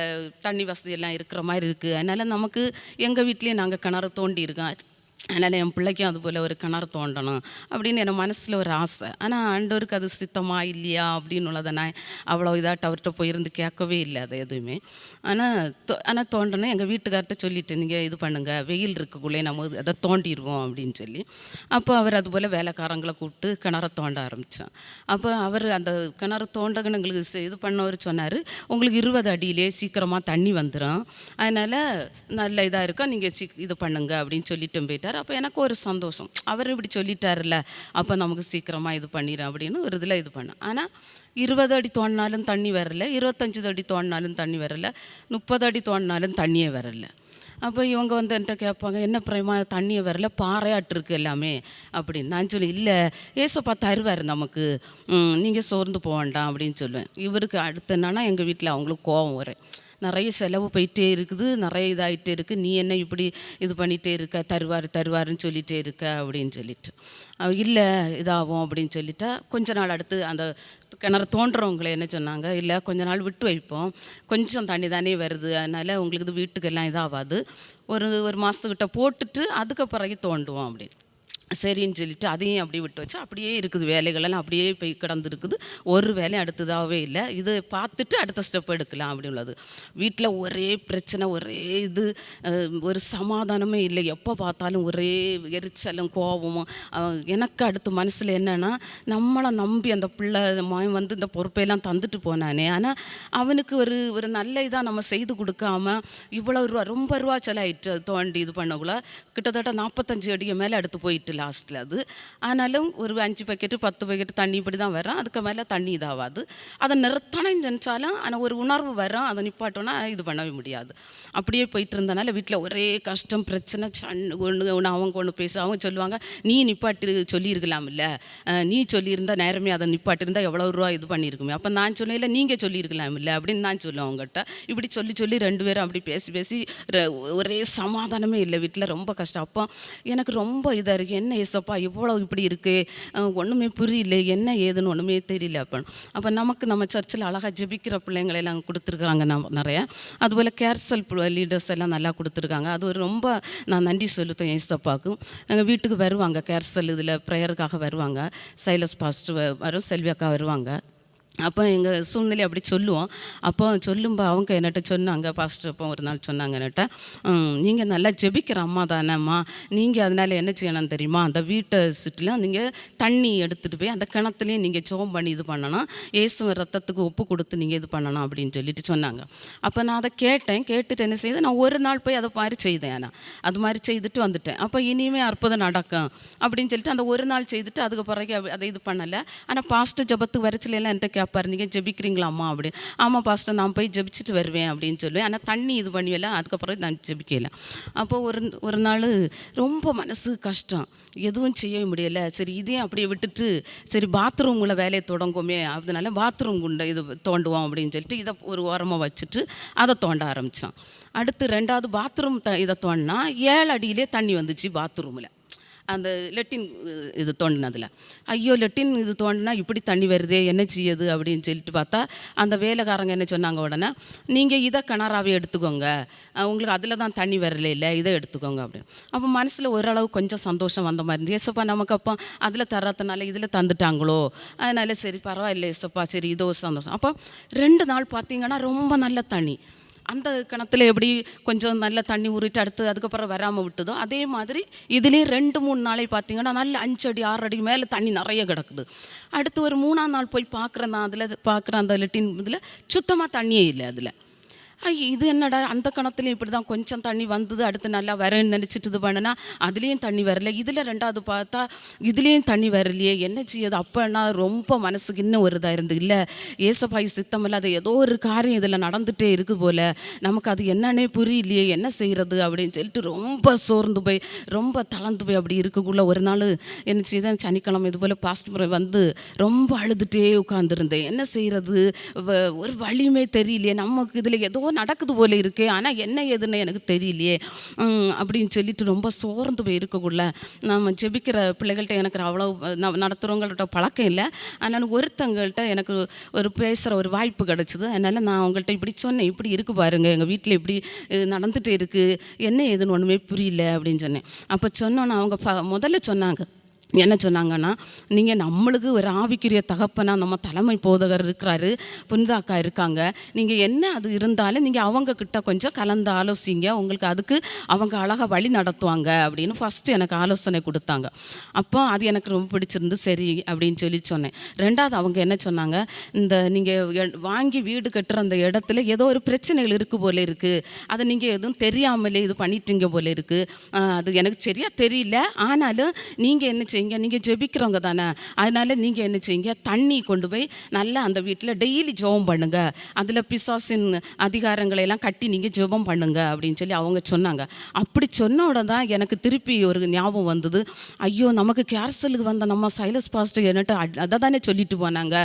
தண்ணி வசதியெல்லாம் இருக்கிற மாதிரி இருக்குது. அதனால் நமக்கு எங்கள் வீட்லேயே நாங்கள் கிணறு தோண்டி இருக்கோம். அதனால் என் பிள்ளைக்கும் அதுபோல் ஒரு கிணறு தோண்டணும் அப்படின்னு என் மனசில் ஒரு ஆசை. ஆனால் ஆண்டவருக்கு அது சித்தமா இல்லையா அப்படின்னு உள்ளதை நான் அவ்வளோ இதாட்ட அவர்கிட்ட போயிருந்து கேட்கவே இல்லை அது எதுவுமே. ஆனால் தோண்டணும். எங்கள் வீட்டுக்கார்ட்ட சொல்லிட்டு நீங்கள் இது பண்ணுங்கள், வெயில் இருக்குள்ளே நம்ம அதை தோண்டிடுவோம் அப்படின்னு சொல்லி. அப்போ அவர் அதுபோல் வேலைக்காரங்களை கூப்பிட்டு கிணறு தோண்ட ஆரம்பித்தோம். அப்போ அவர் அந்த கிணறு தோண்டகன்னு எங்களுக்கு இது பண்ணவர் சொன்னார், உங்களுக்கு 20 அடியிலே சீக்கிரமாக தண்ணி வந்துடும், அதனால் நல்ல இதாக இருக்கா, நீங்கள் இது பண்ணுங்க அப்படின்னு சொல்லிட்டு போயிட்டார். அப்போ எனக்கு ஒரு சந்தோஷம், அவர் இப்படி சொல்லிட்டார்ல, அப்போ நமக்கு சீக்கிரமாக இது பண்ணிடுறேன் அப்படின்னு ஒரு இதில் இது பண்ணேன். ஆனால் 20 அடி தோண்டினாலும் தண்ணி வரல, 25 அடி தோண்டினாலும் தண்ணி வரல, 30 அடி தோண்டினாலும் தண்ணியே வரல. அப்போ இவங்க வந்து என்கிட்ட கேட்பாங்க, என்ன பிரேமா தண்ணியை வரல, பாறையாட்டிருக்கு எல்லாமே அப்படின்னு. நான் சொல்லி இல்லை, ஏசப்பா தருவார் நமக்கு, நீங்கள் சோர்ந்து போக வேண்டாம் அப்படின்னு சொல்லுவேன். இவருக்கு அடுத்து என்னன்னா எங்கள் வீட்டில் அவங்களுக்கு கோபம் வரும், நிறைய செலவு போயிட்டே இருக்குது, நிறைய இதாகிட்டே இருக்குது, நீ என்ன இப்படி இது பண்ணிகிட்டே இருக்க, தருவாருன்னு சொல்லிகிட்டே இருக்க அப்படின்னு சொல்லிட்டு. இல்லை இதாகும் அப்படின்னு சொல்லிட்டா கொஞ்ச நாள் அடுத்து அந்த கிணறு தோன்றவங்களே என்ன சொன்னாங்க, இல்லை கொஞ்ச நாள் விட்டு வைப்போம், கொஞ்சம் தண்ணி தானே வருது, அதனால் உங்களுக்கு இது வீட்டுக்கெல்லாம் இதாகாது, ஒரு மாதத்துக்கிட்ட போட்டுட்டு அதுக்கு பிறகு தோண்டுவோம் அப்படின்னு. சரின்னு சொல்லிட்டு அதையும் அப்படியே விட்டு வச்சு அப்படியே இருக்குது, வேலைகளெல்லாம் அப்படியே போய் கிடந்துருக்குது, ஒரு வேலையும் அடுத்ததாகவே இல்லை. இது பார்த்துட்டு அடுத்த ஸ்டெப் எடுக்கலாம் அப்படி உள்ளது. வீட்டில் ஒரே பிரச்சனை, ஒரே இது, ஒரு சமாதானமே இல்லை, எப்போ பார்த்தாலும் ஒரே எரிச்சலும் கோபமும். எனக்கு அடுத்து மனசில் என்னென்னா, நம்மளை நம்பி அந்த பிள்ளை வந்து இந்த பொறுப்பையெல்லாம் தந்துட்டு போனானே, ஆனால் அவனுக்கு ஒரு நல்ல இதாக நம்ம செய்து கொடுக்காம இவ்வளோ ரொம்ப ரூபா செலவாயிட்டு தோண்டி இது பண்ணக்குள்ள கிட்டத்தட்ட 45 அடிக்கு மேலே அடுத்து போயிட்டு லாஸ்ட்டில் அது. ஆனாலும் ஒரு 5 பக்கெட்டு 10 பக்கெட்டு தண்ணி இப்படி தான் வரும், அதுக்கு மேலே தண்ணி இதாகாது. அதை நிறுத்தணும்னு நினச்சாலும் ஆனால் ஒரு உணர்வு வரும், அதை நிப்பாட்டோன்னா இது பண்ணவே முடியாது. அப்படியே போயிட்டு இருந்தனால வீட்டில் ஒரே கஷ்டம், பிரச்சனை, ஒன்று அவங்க ஒன்று பேச, அவங்க சொல்லுவாங்க, நீ நிப்பாட்டி சொல்லியிருக்கலாம், இல்லை நீ சொல்லியிருந்தால் நேரமே அதை நிப்பாட்டிருந்தால் எவ்வளோ ரூபா இது பண்ணியிருக்குமே. அப்போ நான் சொல்லல, நீங்கள் சொல்லியிருக்கலாம் இல்லை அப்படின்னு நான் சொல்லுவேன் அவங்ககிட்ட. இப்படி சொல்லி 2 பேரும் அப்படி பேசி ஒரே சமாதானமே இல்லை வீட்டில், ரொம்ப கஷ்டம். அப்போ எனக்கு ரொம்ப இதாக இருக்குது, என்ன ஏசப்பா இவ்வளோ இப்படி இருக்குது, ஒன்றுமே புரியல, என்ன ஏதுன்னு ஒன்றுமே தெரியல. அப்போ நமக்கு நம்ம சர்ச்சில் அழகாக ஜெபிக்கிற பிள்ளைங்களெல்லாம் கொடுத்துருக்குறாங்க நிறைய, அதுபோல் கேர்சல் லீடர்ஸ் எல்லாம் நல்லா கொடுத்துருக்காங்க. அது ஒரு ரொம்ப நான் நன்றி சொல்லுத்தேன் ஏசப்பாவுக்கு. எங்கள் வீட்டுக்கு வருவாங்க கேர்சல் இதில் ப்ரேயருக்காக வருவாங்க, சைலஸ் பாஸ்டர் வரும், செல்வியாக்கா வருவாங்க. அப்போ எங்கள் சூழ்நிலை அப்படி சொல்லுவோம். அப்போ சொல்லும்போது அவங்க என்கிட்ட சொன்னாங்க, பாஸ்டர் அப்போ ஒரு நாள் சொன்னாங்க என்கிட்ட, நீங்கள் நல்லா ஜெபிக்கிற அம்மா தானேம்மா, நீங்கள் அதனால் என்ன செய்யணும் தெரியுமா, அந்த வீட்டை சுற்றிலும் நீங்கள் தண்ணி எடுத்துகிட்டு போய் அந்த கிணத்துலேயும் நீங்கள் ஜெபம் பண்ணி இது பண்ணணும், இயேசு ரத்தத்துக்கு ஒப்பு கொடுத்து நீங்கள் இது பண்ணணும் அப்படின்னு சொல்லிட்டு சொன்னாங்க. அப்போ நான் அதை கேட்டுட்டு என்ன செய்தேன், நான் ஒரு நாள் போய் அதை மாதிரி செய்தேன், நான் அது மாதிரி செய்துட்டு வந்துட்டேன். அப்போ இனிமேல் அற்புதம் நடக்கும் அப்படின்னு சொல்லிட்டு அந்த ஒரு நாள் செய்துட்டு அதுக்கு பிறகு அதை இது பண்ணலை. ஆனால் பாஸ்டர் ஜெபத்துக்கு வரைச்சிலாம் என்கிட்ட கேட்பாரு, நீங்கள் ஜெபிக்கிறீங்களாம்மா அப்படின்னு. ஆமாம் பாஸ்டர், நான் போய் ஜெபிச்சுட்டு வருவேன் அப்படின்னு சொல்லுவேன். ஆனால் தண்ணி இது பண்ணுவேல, அதுக்கப்புறம் நான் ஜெபிக்கல. அப்போ ஒரு நாள் ரொம்ப மனசு கஷ்டம், எதுவும் செய்ய முடியலை. சரி இதையும் அப்படியே விட்டுட்டு சரி பாத்ரூம்குள்ளே வேலையை தொடங்குமே, அதனால பாத்ரூம் குண்டை இது தோண்டுவோம் அப்படின்னு சொல்லிட்டு இதை ஒரு ஓரமாக வச்சுட்டு அதை தோண்ட ஆரம்பித்தான். அடுத்து 2வது பாத்ரூம் இதை தோண்டினா 7 அடியிலே தண்ணி வந்துச்சு பாத்ரூமில், அந்த லெட்டின் இது தோண்டினதில். ஐயோ லெட்டின் இது தோண்டினா இப்படி தண்ணி வருதே, என்ன செய்யுது அப்படின்னு சொல்லிட்டு பார்த்தா அந்த வேலைக்காரங்க என்ன சொன்னாங்க, உடனே நீங்கள் இதை கிணறாவே எடுத்துக்கோங்க, உங்களுக்கு அதில் தான் தண்ணி வரல, இல்லை இதை எடுத்துக்கோங்க அப்படின்னு. அப்போ மனசில் ஓரளவு கொஞ்சம் சந்தோஷம் வந்த மாதிரி இருந்து, ஏசப்பா நமக்கு அப்போ அதில் தர்றதுனால இதில் தந்துட்டாங்களோ, அதனால சரி பரவாயில்ல ஏசப்பா, சரி இதோ சந்தோஷம். அப்போ 2 நாள் பார்த்தீங்கன்னா ரொம்ப நல்ல தண்ணி, அந்த கிணத்துல எப்படி கொஞ்சம் நல்ல தண்ணி ஊறிட்டு அடுத்து அதுக்கப்புறம் வராமல் விட்டுதோ அதே மாதிரி இதுலேயும் 2-3 நாளை பார்த்தீங்கன்னா நல்ல 5 அடி 6 அடி மேலே தண்ணி நிறைய கிடக்குது. அடுத்து ஒரு 3ஆம் நாள் போய் பார்க்குறேன், நான் அதில் பார்க்குறேன் அந்த லெட்டின் இதில் சுத்தமாக தண்ணியே இல்லை. அதில் இது என்னடா, அந்த கிணத்துலையும் இப்படி தான் கொஞ்சம் தண்ணி வந்தது, அடுத்து நல்லா வரேன்னு நினச்சிட்டு இது பண்ணுனா அதுலேயும் தண்ணி வரல, இதில் 2வது பார்த்தா இதுலேயும் தண்ணி வரலையே, என்ன செய்யுது. அப்போனா ரொம்ப மனசுக்கு இன்னும் ஒரு இதாக இருந்து, இல்லை ஏசப்பாய் சித்தமில்ல, அது ஏதோ ஒரு காரியம் இதில் நடந்துகிட்டே இருக்குது போல், நமக்கு அது என்னன்னே புரியலையே, என்ன செய்கிறது அப்படின்னு சொல்லிட்டு ரொம்ப சோர்ந்து போய் ரொம்ப தளர்ந்து போய் அப்படி இருக்கக்குள்ள ஒரு நாள் என்ன செய்தேன், சனிக்கிழமை இது போல் பாஸ்டர் வந்து ரொம்ப அழுதுகிட்டே உட்காந்துருந்தேன். என்ன செய்கிறது, ஒரு வழியுமே தெரியலையே, நமக்கு இதில் ஏதோ நடக்குது போல இருக்கே, ஆனால் என்ன ஏதுன்னு எனக்கு தெரியலையே அப்படின்னு சொல்லிட்டு ரொம்ப சோர்ந்து போய் இருக்கக்குள்ள நம்ம ஜெபிக்கிற பிள்ளைகள்கிட்ட எனக்கு அவ்வளோ நடத்துகிறவங்கள்ட்ட பழக்கம் இல்லை. அதனால் ஒருத்தங்கள்ட்ட எனக்கு ஒரு பேசுகிற ஒரு வாய்ப்பு கிடச்சிது. அதனால் நான் அவங்கள்ட்ட இப்படி சொன்னேன், இப்படி இருக்குது பாருங்கள், எங்கள் வீட்டில் இப்படி நடந்துகிட்டு இருக்குது, என்ன ஏதுன்னு ஒன்றுமே புரியல அப்படின்னு சொன்னேன். அப்போ சொன்னோன்னா அவங்க முதல்ல சொன்னாங்க, என்ன சொன்னாங்கன்னா, நீங்கள் நம்மளுக்கு ஒரு ஆவிக்குரிய தகப்பனாக நம்ம தலைமை போதகர் இருக்கிறாரு, புனிதாக்கா இருக்காங்க, நீங்கள் என்ன அது இருந்தாலும் நீங்கள் அவங்கக்கிட்ட கொஞ்சம் கலந்து ஆலோசிங்க, உங்களுக்கு அதுக்கு அவங்க அழகாக வழி நடத்துவாங்க அப்படின்னு ஃபஸ்ட்டு எனக்கு ஆலோசனை கொடுத்தாங்க. அப்போ அது எனக்கு ரொம்ப பிடிச்சிருந்து சரி அப்படின்னு சொல்லி சொன்னேன். ரெண்டாவது அவங்க என்ன சொன்னாங்க, இந்த நீங்கள் வாங்கி வீடு கட்டுற அந்த இடத்துல ஏதோ ஒரு பிரச்சனைகள் இருக்குது போல இருக்குது, அதை நீங்கள் எதுவும் தெரியாமலே இது பண்ணிட்டீங்க போல இருக்குது, அது எனக்கு சரியாக தெரியல, ஆனாலும் நீங்கள் என்ன செய்யுங்க, நீங்கள் ஜெபிக்கிறவங்க தானே, அதனால் நீங்கள் என்ன செய்யுங்க, தண்ணி கொண்டு போய் நல்லா அந்த வீட்டில் டெய்லி ஜெபம் பண்ணுங்க, அதில் பிசாசின் அதிகாரங்களை எல்லாம் கட்டி நீங்கள் ஜெபம் பண்ணுங்க அப்படின்னு சொல்லி அவங்க சொன்னாங்க. அப்படி சொன்ன உடனே தான் எனக்கு திருப்பி ஒரு ஞாபகம் வந்தது, ஐயோ நமக்கு கேர்சலுக்கு வந்த நம்ம சைலஸ் பாஸ்டர் என்னட்டு அதை தானே சொல்லிட்டு போனாங்க,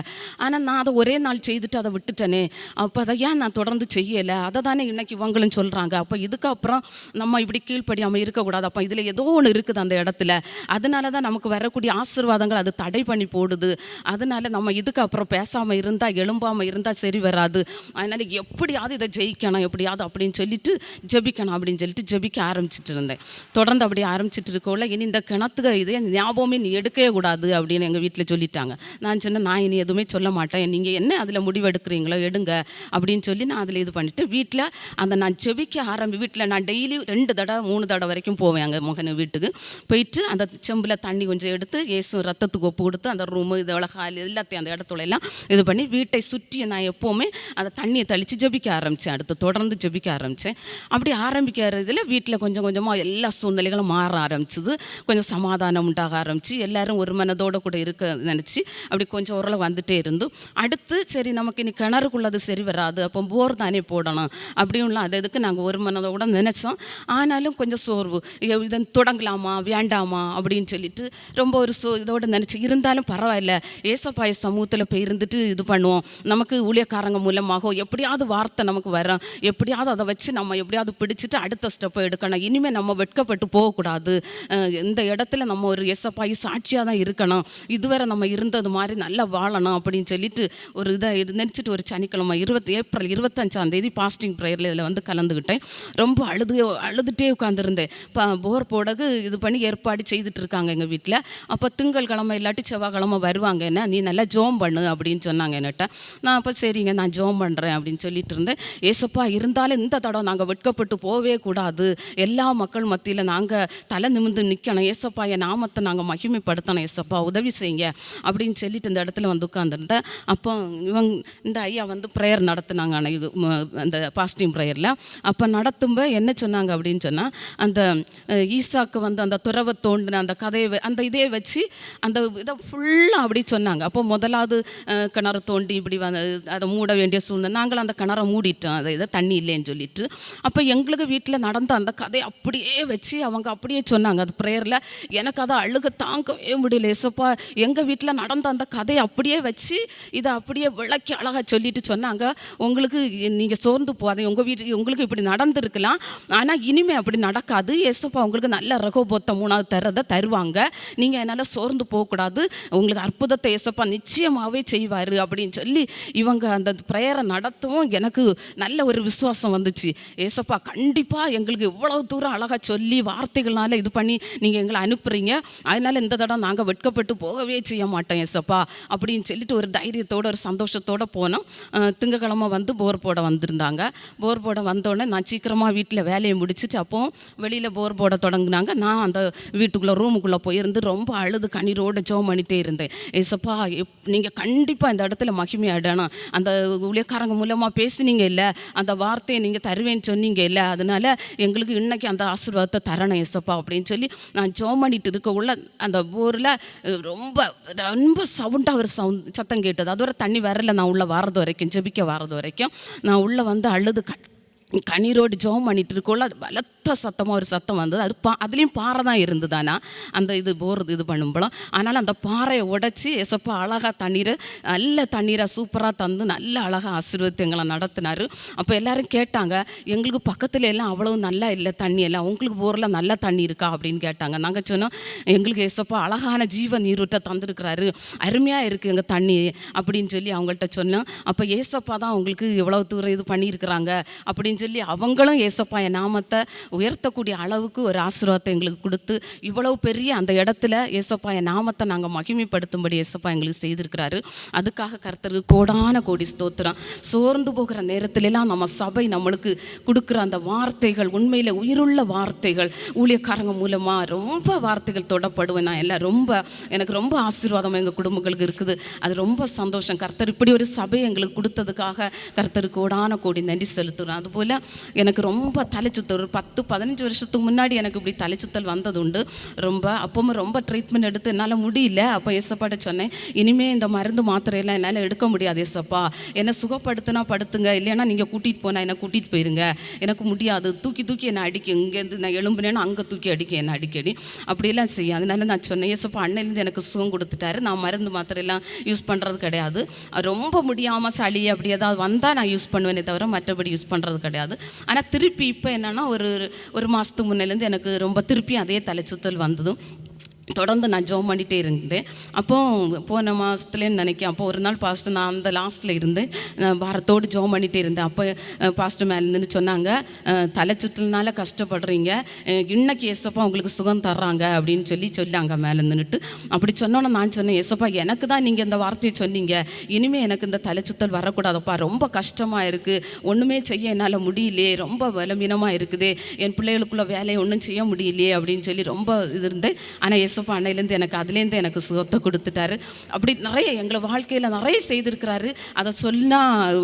ஆனால் நான் அதை ஒரே நாள் செய்துட்டு அதை விட்டுட்டேனே, அப்போ அதை ஏன் நான் தொடர்ந்து செய்யலை, அதை தானே இன்னைக்கு இவங்களும் சொல்கிறாங்க, அப்போ இதுக்கப்புறம் நம்ம இப்படி கீழ்ப்படியாமல் இருக்கக்கூடாது, அப்போ இதில் ஏதோ ஒன்று இருக்குது அந்த இடத்துல, அதனால தான் நமக்கு வரக்கூடிய ஆசீர்வாதங்கள் அது தடை பண்ணி போடுது, அதனால நம்ம இதுக்கப்புறம் பேசாமல் இருந்தால் எழும்பாமல் இருந்தால் சரி வராது, அதனால் எப்படியாவது இதை ஜெயிக்கணும் எப்படியாவது அப்படின்னு சொல்லிட்டு ஜெபிக்கணும் அப்படின்னு சொல்லிட்டு ஜெபிக்க ஆரம்பிச்சிட்டு இருந்தேன். தொடர்ந்து அப்படி ஆரம்பிச்சிட்டு இருக்கோல, இனி இந்த கிணத்துக்கு இதே ஞாபகமே நீ எடுக்கவே கூடாது அப்படின்னு எங்கள் வீட்டில் சொல்லிட்டாங்க. நான் சொன்னேன், நான் இனி எதுவுமே சொல்ல மாட்டேன், நீங்கள் என்ன அதில் முடிவெடுக்கிறீங்களோ எடுங்க அப்படின்னு சொல்லி நான் அதில் இது பண்ணிவிட்டு வீட்டில் அந்த நான் ஜெபிக்க வீட்டில் நான் டெய்லி 2 தடவை 3 தடவை வரைக்கும் போவேன் அங்கே மகன் வீட்டுக்கு போயிட்டு அந்த செம்பில் தண்ணி கொஞ்சம் எடுத்து இயேசு ரத்தத்துக்கு ஒப்பு கொடுத்து அந்த ரூமு இதோட ஹால் எல்லாத்தையும் அந்த இடத்துல எல்லாம் இது பண்ணி வீட்டை சுற்றி நான் எப்போவுமே அந்த தண்ணியை தெளித்து ஜெபிக்க ஆரம்பித்தேன். அடுத்து தொடர்ந்து ஜெபிக்க ஆரம்பித்தேன். அப்படி ஆரம்பிக்கிறதுல வீட்டில் கொஞ்சம் கொஞ்சமாக எல்லா சூழ்நிலைகளும் மாற ஆரம்பிச்சிது, கொஞ்சம் சமாதானம் உண்டாக ஆரம்பிச்சு எல்லாரும் ஒரு மனதோடு கூட இருக்க நினச்சி அப்படி கொஞ்சம் ஓரளவு வந்துட்டே இருந்து, அடுத்து சரி நமக்கு இனி கிணறுக்குள்ளது சரி வராது, அப்போ போர் தானே போடணும் அப்படின்லாம் அது இதுக்கு நாங்கள் ஒரு மனதோட நினச்சோம். ஆனாலும் கொஞ்சம் சோர்வு, இதை தொடங்கலாமா வேண்டாமா அப்படின்னு சொல்லிட்டு ரொம்ப ஒரு இதோட நினச்சி இருந்தாலும் பரவாயில்ல, ஏசப்பாய சமூகத்தில் போய் இருந்துட்டு இது பண்ணுவோம், நமக்கு ஊழியக்காரங்க மூலமாக எப்படியாவது வார்த்தை நமக்கு வரும், எப்படியாவது அதை வச்சு நம்ம எப்படியாவது பிடிச்சிட்டு அடுத்த ஸ்டெப்பை எடுக்கணும், இனிமேல் நம்ம வெட்கப்பட்டு போகக்கூடாது, இந்த இடத்துல நம்ம ஒரு ஏசப்பாய் சாட்சியாக தான் இருக்கணும், இதுவரை நம்ம இருந்தது மாதிரி நல்லா வாழணும் அப்படின்னு சொல்லிட்டு ஒரு இதை நினச்சிட்டு ஒரு சனிக்கிழமை ஏப்ரல் 25 பாஸ்டிங் ப்ரேயரில் இதில் வந்து கலந்துக்கிட்டேன். ரொம்ப அழுதுகிட்டே உட்காந்துருந்தேன். போர் போடகு இது பண்ணி ஏற்பாடு செய்துட்டு இருக்காங்க எங்கள் வீட்டில். அப்போ திங்கள்கிழமை இல்லாட்டி செவ்வாய்க்கிழமை வருவாங்க, என்ன நீ நல்லா ஜோம் பண்ணு அப்படின்னு சொன்னாங்க என்கிட்ட. நான் அப்போ சரிங்க நான் ஜோம் பண்ணுறேன் அப்படின்னு சொல்லிட்டு இருந்தேன். ஏசப்பா இருந்தாலும் இந்த தடவை நாங்கள் வெட்கப்பட்டு போவே கூடாது, எல்லா மக்கள் மத்தியில் நாங்கள் தலை நிமிர்ந்து நிற்கணும், ஏசப்பா என் நாமத்தை நாங்கள் மகிமைப்படுத்தணும், ஏசப்பா உதவி செய்யுங்க அப்படின்னு சொல்லிட்டு இந்த இடத்துல வந்து உட்காந்துருந்தேன். அப்போ இந்த ஐயா வந்து ப்ரேயர் நடத்துனாங்க அந்த பாஸ்டிங் ப்ரேயரில். அப்போ நடத்தும்போது என்ன சொன்னாங்க அப்படின்னு சொன்னால், அந்த ஈசாக்கு வந்து அந்த துறவை தோண்டின அந்த கதையை அந்த இதே வச்சு அந்த இதை ஃபுல்லாக அப்படி சொன்னாங்க. அப்போ முதலாவது கிணறு தோண்டி இப்படி அதை மூட வேண்டிய சூழ்நிலை, நாங்களும் அந்த கிணறை மூடிட்டோம், அதை இதை தண்ணி இல்லைன்னு சொல்லிட்டு. அப்போ எங்களுக்கு வீட்டில் நடந்த அந்த கதையை அப்படியே வச்சு அவங்க அப்படியே சொன்னாங்க அது ப்ரேயரில். எனக்கு அதை அழுக தாங்கவே முடியல. ஏசப்பா எங்கள் வீட்டில் நடந்த அந்த கதையை அப்படியே வச்சு இதை அப்படியே விளக்கி அழகாக சொல்லிட்டு சொன்னாங்க, உங்களுக்கு நீங்கள் சோர்ந்து போகாது, உங்களுக்கு இப்படி நடந்திருக்கலாம், ஆனால் இனிமேல் அப்படி நடக்காது, ஏசப்பா உங்களுக்கு நல்ல ரகோபோத்த 3வது தரதை தருவாங்க, நீங்கள் என்னால் சோர்ந்து போகக்கூடாது, உங்களுக்கு அற்புதத்தை ஏசப்பா நிச்சயமாகவே செய்வார் அப்படின்னு சொல்லி இவங்க அந்த ப்ரேயரை நடத்தவும் எனக்கு நல்ல ஒரு விசுவாசம் வந்துச்சு. ஏசப்பா கண்டிப்பாக எங்களுக்கு இவ்வளவு தூரம் அழகாக சொல்லி வார்த்தைகள்னால இது பண்ணி நீங்கள் எங்களை அனுப்புகிறீங்க, அதனால் இந்த தடவை நாங்கள் வெட்கப்பட்டு போகவே செய்ய மாட்டோம் ஏசப்பா அப்படின்னு சொல்லிட்டு ஒரு தைரியத்தோடு ஒரு சந்தோஷத்தோடு போனோம். திங்கக்கிழமை வந்து போர் போட வந்திருந்தாங்க. போர் போட வந்தோடனே நான் சீக்கிரமாக வீட்டில் வேலையை முடிச்சுட்டு அப்போ வெளியில் போர் போட தொடங்கினாங்க. நான் அந்த வீட்டுக்குள்ளே ரூமுக்குள்ளே போயிருந்து ரொம்ப அழுது கண்ணீரோடு ஜெபம் பண்ணிகிட்டே இருந்தேன். ஏசப்பா நீங்கள் கண்டிப்பாக இந்த இடத்துல மகிமையாடணும், அந்த ஊழியக்காரங்க மூலமாக பேசுனீங்க இல்லை, அந்த வார்த்தையை நீங்கள் தருவேன்னு சொன்னீங்க இல்லை, அதனால் எங்களுக்கு இன்றைக்கி அந்த ஆசீர்வாதத்தை தரணும் ஏசப்பா அப்படின்னு சொல்லி நான் ஜெபம் பண்ணிட்டு இருக்கக்குள்ள அந்த போரில் ரொம்ப ரொம்ப சவுண்டாக ஒரு சத்தம் கேட்டது. அது ஒரு தண்ணி வரல, நான் உள்ளே வர்றது வரைக்கும் ஜெபிக்க வர்றது வரைக்கும் நான் உள்ளே வந்து அழுது கண்ணீரோடு ஜெபம் பண்ணிட்டு இருக்கோள்ள பலத்த சத்தமாக ஒரு சத்தம் வந்தது. அது அதுலேயும் பாறை தான் இருந்ததானா அந்த இது போகிறது இது பண்ணும்போலாம். அதனால் அந்த பாறையை உடைச்சி ஏசப்பா அழகாக தண்ணீரை நல்ல தண்ணீரை சூப்பராக தந்து நல்ல அழகாக ஆசீர்வதித்து எங்களை நடத்தினார். அப்போ எல்லோரும் கேட்டாங்க, எங்களுக்கு பக்கத்தில் எல்லாம் அவ்வளவு நல்லா இல்லை தண்ணி எல்லாம், உங்களுக்கு போரில் நல்ல தண்ணி இருக்கா அப்படின்னு கேட்டாங்க. நாங்கள் சொன்னோம், எங்களுக்கு ஏசப்பா அழகான ஜீவ நீரூற்றை தந்துருக்கிறாரு, அருமையாக இருக்குது எங்கள் தண்ணி அப்படின்னு சொல்லி அவங்கள்ட்ட சொன்னோம். அப்போ ஏசப்பா தான் உங்களுக்கு எவ்வளோ தூரம் இது பண்ணியிருக்கிறாங்க அப்படின்னு சொல்லி அவங்களும் ஏசப்பா என் நாமத்தை உயர்த்தக்கூடிய அளவுக்கு ஒரு ஆசீர்வாதத்தை எங்களுக்கு கொடுத்து இவ்வளவு பெரிய அந்த இடத்துல ஏசப்பா என் நாமத்தை நாங்கள் மகிமைப்படுத்தும்படி ஏசப்பா எங்களுக்கு செய்திருக்கிறாரு. அதுக்காக கர்த்தருக்கு கோடான கோடி ஸ்தோத்திரம். சோர்ந்து போகிற நேரத்திலெல்லாம் நம்ம சபை நம்மளுக்கு கொடுக்குற அந்த வார்த்தைகள் உண்மையில் உயிருள்ள வார்த்தைகள், ஊழியக்காரங்க மூலமாக ரொம்ப வார்த்தைகள் தொடப்படுவேன். நான் எல்லாம் எனக்கு ரொம்ப ஆசீர்வாதம் எங்கள் குடும்பங்களுக்கு இருக்குது. அது ரொம்ப சந்தோஷம். கர்த்தர் இப்படி ஒரு சபை எங்களுக்கு கொடுத்ததுக்காக கர்த்தருக்கு கோடான கோடி நன்றி செலுத்துகிறோம். அதுபோல் எனக்கு ரொம்ப தலைச்சுத்தல் ஒரு 10-15 வருஷத்துக்கு முன்னாடி எனக்கு இப்படி தலைச்சுத்தல் வந்தது உண்டு. அப்பவும் ரொம்ப ட்ரீட்மெண்ட் எடுத்து என்னால் முடியல. அப்போ ஏசப்பாட்ட சொன்னேன், இனிமேல் இந்த மருந்து மாத்திரையெல்லாம் என்னால் எடுக்க முடியாது ஏசப்பா, என்னை சுகப்படுத்தினா படுத்துங்க, இல்லைன்னா நீங்கள் கூட்டிகிட்டு போனால் என்னை கூட்டிகிட்டு போயிருங்க, எனக்கு முடியாது, தூக்கி என்னை அடிக்கும், இங்கேருந்து நான் எழும்புனேன்னா அங்கே தூக்கி அடிக்க என்னை அடிக்கடி அப்படியெல்லாம் செய்யும். அதனால நான் சொன்னேன், ஏசப்பா அன்னையிலேருந்து எனக்கு சுகம் கொடுத்துட்டாரு, நான் மருந்து மாத்திரையெல்லாம் யூஸ் பண்ணுறது கிடையாது. ரொம்ப முடியாமல் சளி அப்படி ஏதாவது வந்தால் நான் யூஸ் பண்ணுவேனே தவிர மற்றபடி யூஸ் பண்ணுறது கிடையாது. ஆனால் திருப்பி இப்போ என்னென்னா ஒரு மாதத்துக்கு முன்னிலேருந்து எனக்கு ரொம்ப திருப்பி அதே தலைச்சுத்தல் வந்ததும் தொடர்ந்து நான் ஜெபம் பண்ணிகிட்டே இருந்தேன். அப்போது போன மாதத்துலேன்னு நினைக்கிறேன். அப்போ ஒரு நாள் பாஸ்டர், நான் அந்த லாஸ்ட்டில் இருந்தேன், பாரத்தோடு ஜெபம் பண்ணிகிட்டே இருந்தேன். அப்போ பாஸ்டர் மேலேருந்து சொன்னாங்க, தலைச்சுத்தல்னால கஷ்டப்படுறீங்க, இன்னைக்கு ஏசப்பா உங்களுக்கு சுகம் தர்றாங்க அப்படின்னு சொல்லாங்க மேலே நின்றுட்டு. அப்படி சொன்னோன்னே நான் சொன்னேன், ஏசப்பா எனக்கு தான் நீங்கள் இந்த வார்த்தையை சொன்னீங்க, இனிமேல் எனக்கு இந்த தலைச்சுத்தல் வரக்கூடாதப்பா, ரொம்ப கஷ்டமாக இருக்குது, ஒன்றுமே செய்ய என்னால் முடியலையே, ரொம்ப பலவீனமாக இருக்குது, என் பிள்ளைகளுக்குள்ள வேலையை ஒன்றும் செய்ய முடியலையே அப்படின்னு சொல்லி ரொம்ப இது இருந்தேன். ஆனால் ஏசப்பா அன்னையிலேருந்து அதுலேருந்து எனக்கு சுகத்தை கொடுத்துட்டாரு. அப்படி நிறைய எங்களை வாழ்க்கையில் நிறைய செய்திருக்கிறாரு. அதை சொன்னால்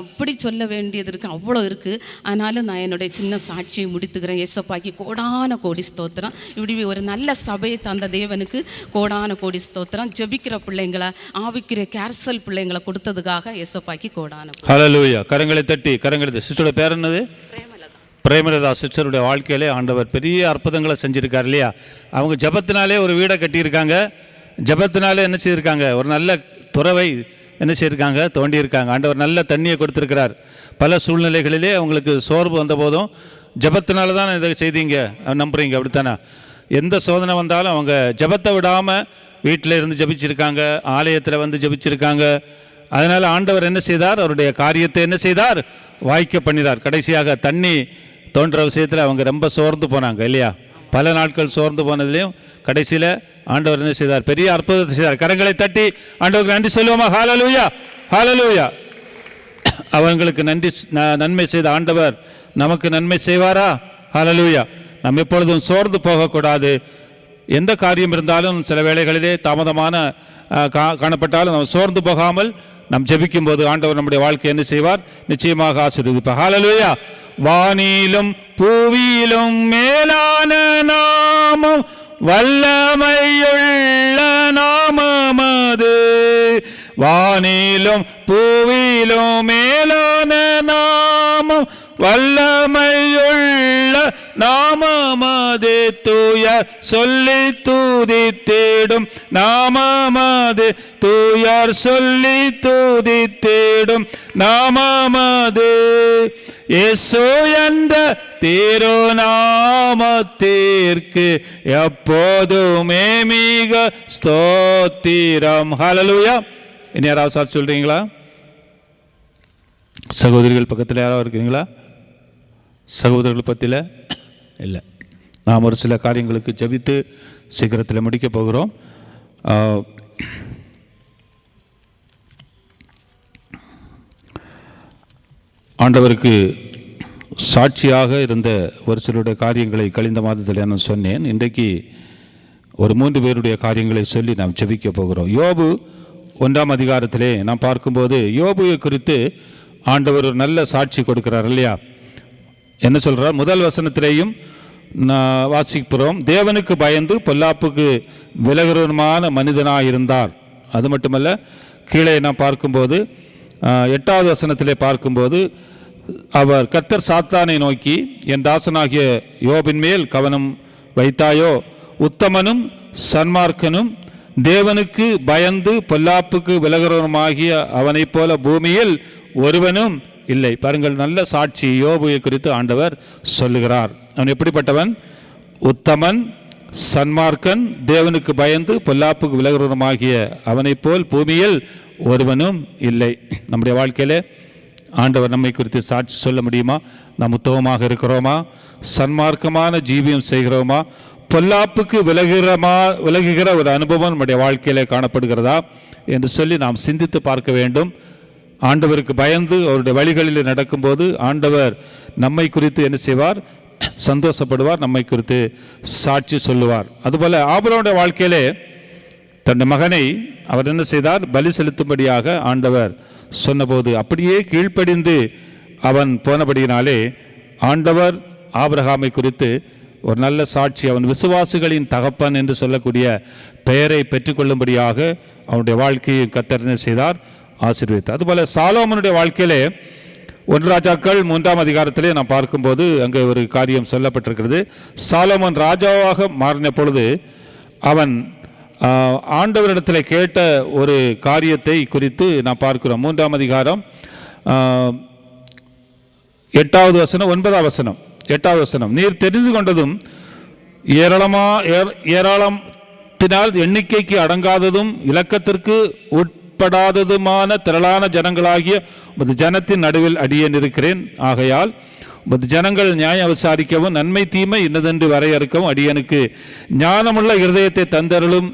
அப்படி சொல்ல வேண்டியது இருக்குது, அவ்வளோ இருக்குது. ஆனாலும் நான் என்னுடைய சின்ன சாட்சியை முடித்துக்கிறேன். ஏசப்பாக்கு கோடான கோடி ஸ்தோத்திரம். இப்படி ஒரு நல்ல சபையை தந்த தேவனுக்கு கோடான கோடி ஸ்தோத்திரம். ஜெபிக்கிற பிள்ளைங்களை, ஆவிக்கிற கேர்சல் பிள்ளைங்களை கொடுத்ததுக்காக ஏசப்பாக்கு கோடான. ஹல்லேலூயா. கரங்களை தட்டி சிஸ்டரோட பேர் என்னது? பிரேமலதா சிஸ்டருடைய வாழ்க்கையிலே ஆண்டவர் பெரிய அற்புதங்களை செஞ்சுருக்கார் இல்லையா? அவங்க ஜெபத்தினாலே ஒரு வீடை கட்டியிருக்காங்க, ஜெபத்தினாலே என்ன செய்திருக்காங்க, ஒரு நல்ல துறவை என்ன செய்திருக்காங்க, தோண்டியிருக்காங்க. ஆண்டவர் நல்ல தண்ணியை கொடுத்துருக்கிறார். பல சூழ்நிலைகளிலே அவங்களுக்கு சோர்வு வந்த போதும் ஜெபத்தினால தான் இதை செய்தீங்க நம்புறீங்க, அப்படித்தானே? எந்த சோதனை வந்தாலும் அவங்க ஜெபத்தை விடாமல் வீட்டில் இருந்து ஜெபிச்சிருக்காங்க, ஆலயத்தில் வந்து ஜெபிச்சிருக்காங்க. அதனால் ஆண்டவர் என்ன செய்தார், அவருடைய காரியத்தை என்ன செய்தார், வாய்க்க பண்ணினார். கடைசியாக தண்ணி தோன்ற விஷயத்தில் அவங்க ரொம்ப சோர்ந்து போனாங்க இல்லையா? பல நாட்கள் சோர்ந்து போனதுலேயும் கடைசியில் ஆண்டவர் என்ன செய்தார், பெரிய அற்புதத்தை செய்தார். கரங்களை தட்டி ஆண்டவருக்கு நன்றி சொல்லுவோமா? ஹல்லேலூயா, ஹல்லேலூயா. அவங்களுக்கு நன்மை செய்த ஆண்டவர் நமக்கு நன்மை செய்வாரா? ஹல்லேலூயா. நம்ம எப்பொழுதும் சோர்ந்து போகக்கூடாது. எந்த காரியம் இருந்தாலும் சில வேளைகளிலே தாமதமான காணப்பட்டாலும் நம்ம சோர்ந்து போகாமல் நாம் ஜெபிக்கும் போது ஆண்டவர் நம்முடைய வாழ்க்கை என்ன செய்வார், நிச்சயமாக ஆசீர்வதிப்பார். ஹல்லேலூயா. வானிலும் பூவிலும் மேலான நாமம், வல்லமையுள்ள நாமமது. வானிலும் பூவிலும் மேலான நாமம், வல்லமையுள்ள நாமமது. தூயர் சொல்லி துதித்திடும் நாமமது, தூயர் சொல்லி துதித்திடும் நாமமது. இயேசு என்ற திருநாமத்திற்கு எப்போதுமே மிக ஸ்தோத்திரம். ஹல்லேலூயா. இனி யாராவது சார் சொல்றீங்களா? சகோதரிகள் பக்கத்தில் யாராவது இருக்கிறீங்களா? சகோதரர்கள் பற்றியில் இல்லை. நாம் ஒரு சில காரியங்களுக்கு ஜெபித்து சீக்கிரத்தில் முடிக்க போகிறோம். ஆண்டவருக்கு சாட்சியாக இருந்த ஒரு சிலருடைய காரியங்களை கழிந்த மாதத்தில் நான் சொன்னேன். இன்றைக்கு ஒரு 3 பேருடைய காரியங்களை சொல்லி நாம் ஜெபிக்க போகிறோம். யோபு 1ஆம் அதிகாரத்திலே நாம் பார்க்கும்போது யோபுவை குறித்து ஆண்டவர் ஒரு நல்ல சாட்சி கொடுக்கிறார் இல்லையா? என்ன சொல்கிறார்? முதல் வசனத்திலேயும் வாசிக்கிறோம், தேவனுக்கு பயந்து பொல்லாப்புக்கு விலகுறவனுமான மனிதனாக இருந்தார். அது மட்டுமல்ல, கீழே நாம் பார்க்கும்போது 8வது வசனத்திலே பார்க்கும்போது கர்த்தர் சாத்தானை நோக்கி, என் தாசனாகிய யோபின் மேல் கவனம் வைத்தாயோ? உத்தமனும் சன்மார்க்கனும் தேவனுக்கு பயந்து பொல்லாப்புக்கு விலகிறவனுமாகிய அவனைப் போல பூமியில் ஒருவனும் இல்லை. பாருங்கள், நல்ல சாட்சி யோபுவை குறித்து ஆண்டவர் சொல்லுகிறார். அவன் எப்படிப்பட்டவன்? உத்தமன், சன்மார்க்கன், தேவனுக்கு பயந்து பொல்லாப்புக்கு விலகிறவனுமாகிய அவனைப் போல் பூமியில் ஒருவனும் இல்லை. நம்முடைய வாழ்க்கையிலே ஆண்டவர் நம்மை குறித்து சாட்சி சொல்ல முடியுமா? நாம் உத்தமமாக இருக்கிறோமா? சன்மார்க்கமான ஜீவியம் செய்கிறோமா? பொல்லாப்புக்கு விலகுகிற ஒரு அனுபவம் நம்முடைய வாழ்க்கையிலே காணப்படுகிறதா என்று சொல்லி நாம் சிந்தித்து பார்க்க வேண்டும். ஆண்டவருக்கு பயந்து அவருடைய வழிகளில் நடக்கும்போது ஆண்டவர் நம்மை குறித்து என்ன செய்வார்? சந்தோஷப்படுவார், நம்மை குறித்து சாட்சி சொல்லுவார். அதுபோல ஆபிரகாமுடைய வாழ்க்கையிலே தன் மகனை அவர் என்ன செய்தார்? பலி செலுத்தும்படியாக ஆண்டவர் சொன்னபோது அப்படியே கீழ்ப்படிந்து அவன் போனபடியினாலே ஆண்டவர் ஆபிரகாமை குறித்து ஒரு நல்ல சாட்சி, அவன் விசுவாசிகளின் தகப்பன் என்று சொல்லக்கூடிய பெயரை பெற்றுக்கொள்ளும்படியாக அவனுடைய வாழ்க்கையை கர்த்தர் என்ன செய்தார்? ஆசீர்வதித்தார். அதுபோல சாலோமோனுடைய வாழ்க்கையிலே 1 ராஜாக்கள் 3ஆம் அதிகாரத்திலே நாம் பார்க்கும்போது அங்கே ஒரு காரியம் சொல்லப்பட்டிருக்கிறது. சாலோமோன் ராஜாவாக மாறின பொழுது அவன் ஆண்டவரிடத்தில் கேட்ட ஒரு காரியத்தை குறித்து நாம் பார்க்கிறோம். 3ஆம் அதிகாரம் 8வது வசனம் 9வது வசனம். 8வது வசனம், நீர் தெரிந்து கொண்டதும் ஏராளத்தினால் எண்ணிக்கைக்கு அடங்காததும் இலக்கத்திற்கு உட்படாததுமான திரளான ஜனங்களாகிய உமது ஜனத்தின் நடுவில் அடியேன் இருக்கிறேன். ஆகையால் உமது ஜனங்கள் நியாயம் விசாரிக்கவும் நன்மை தீமை இன்னதென்று வரையறுக்கவும் அடியனுக்கு ஞானமுள்ள இருதயத்தை தந்தருளும்.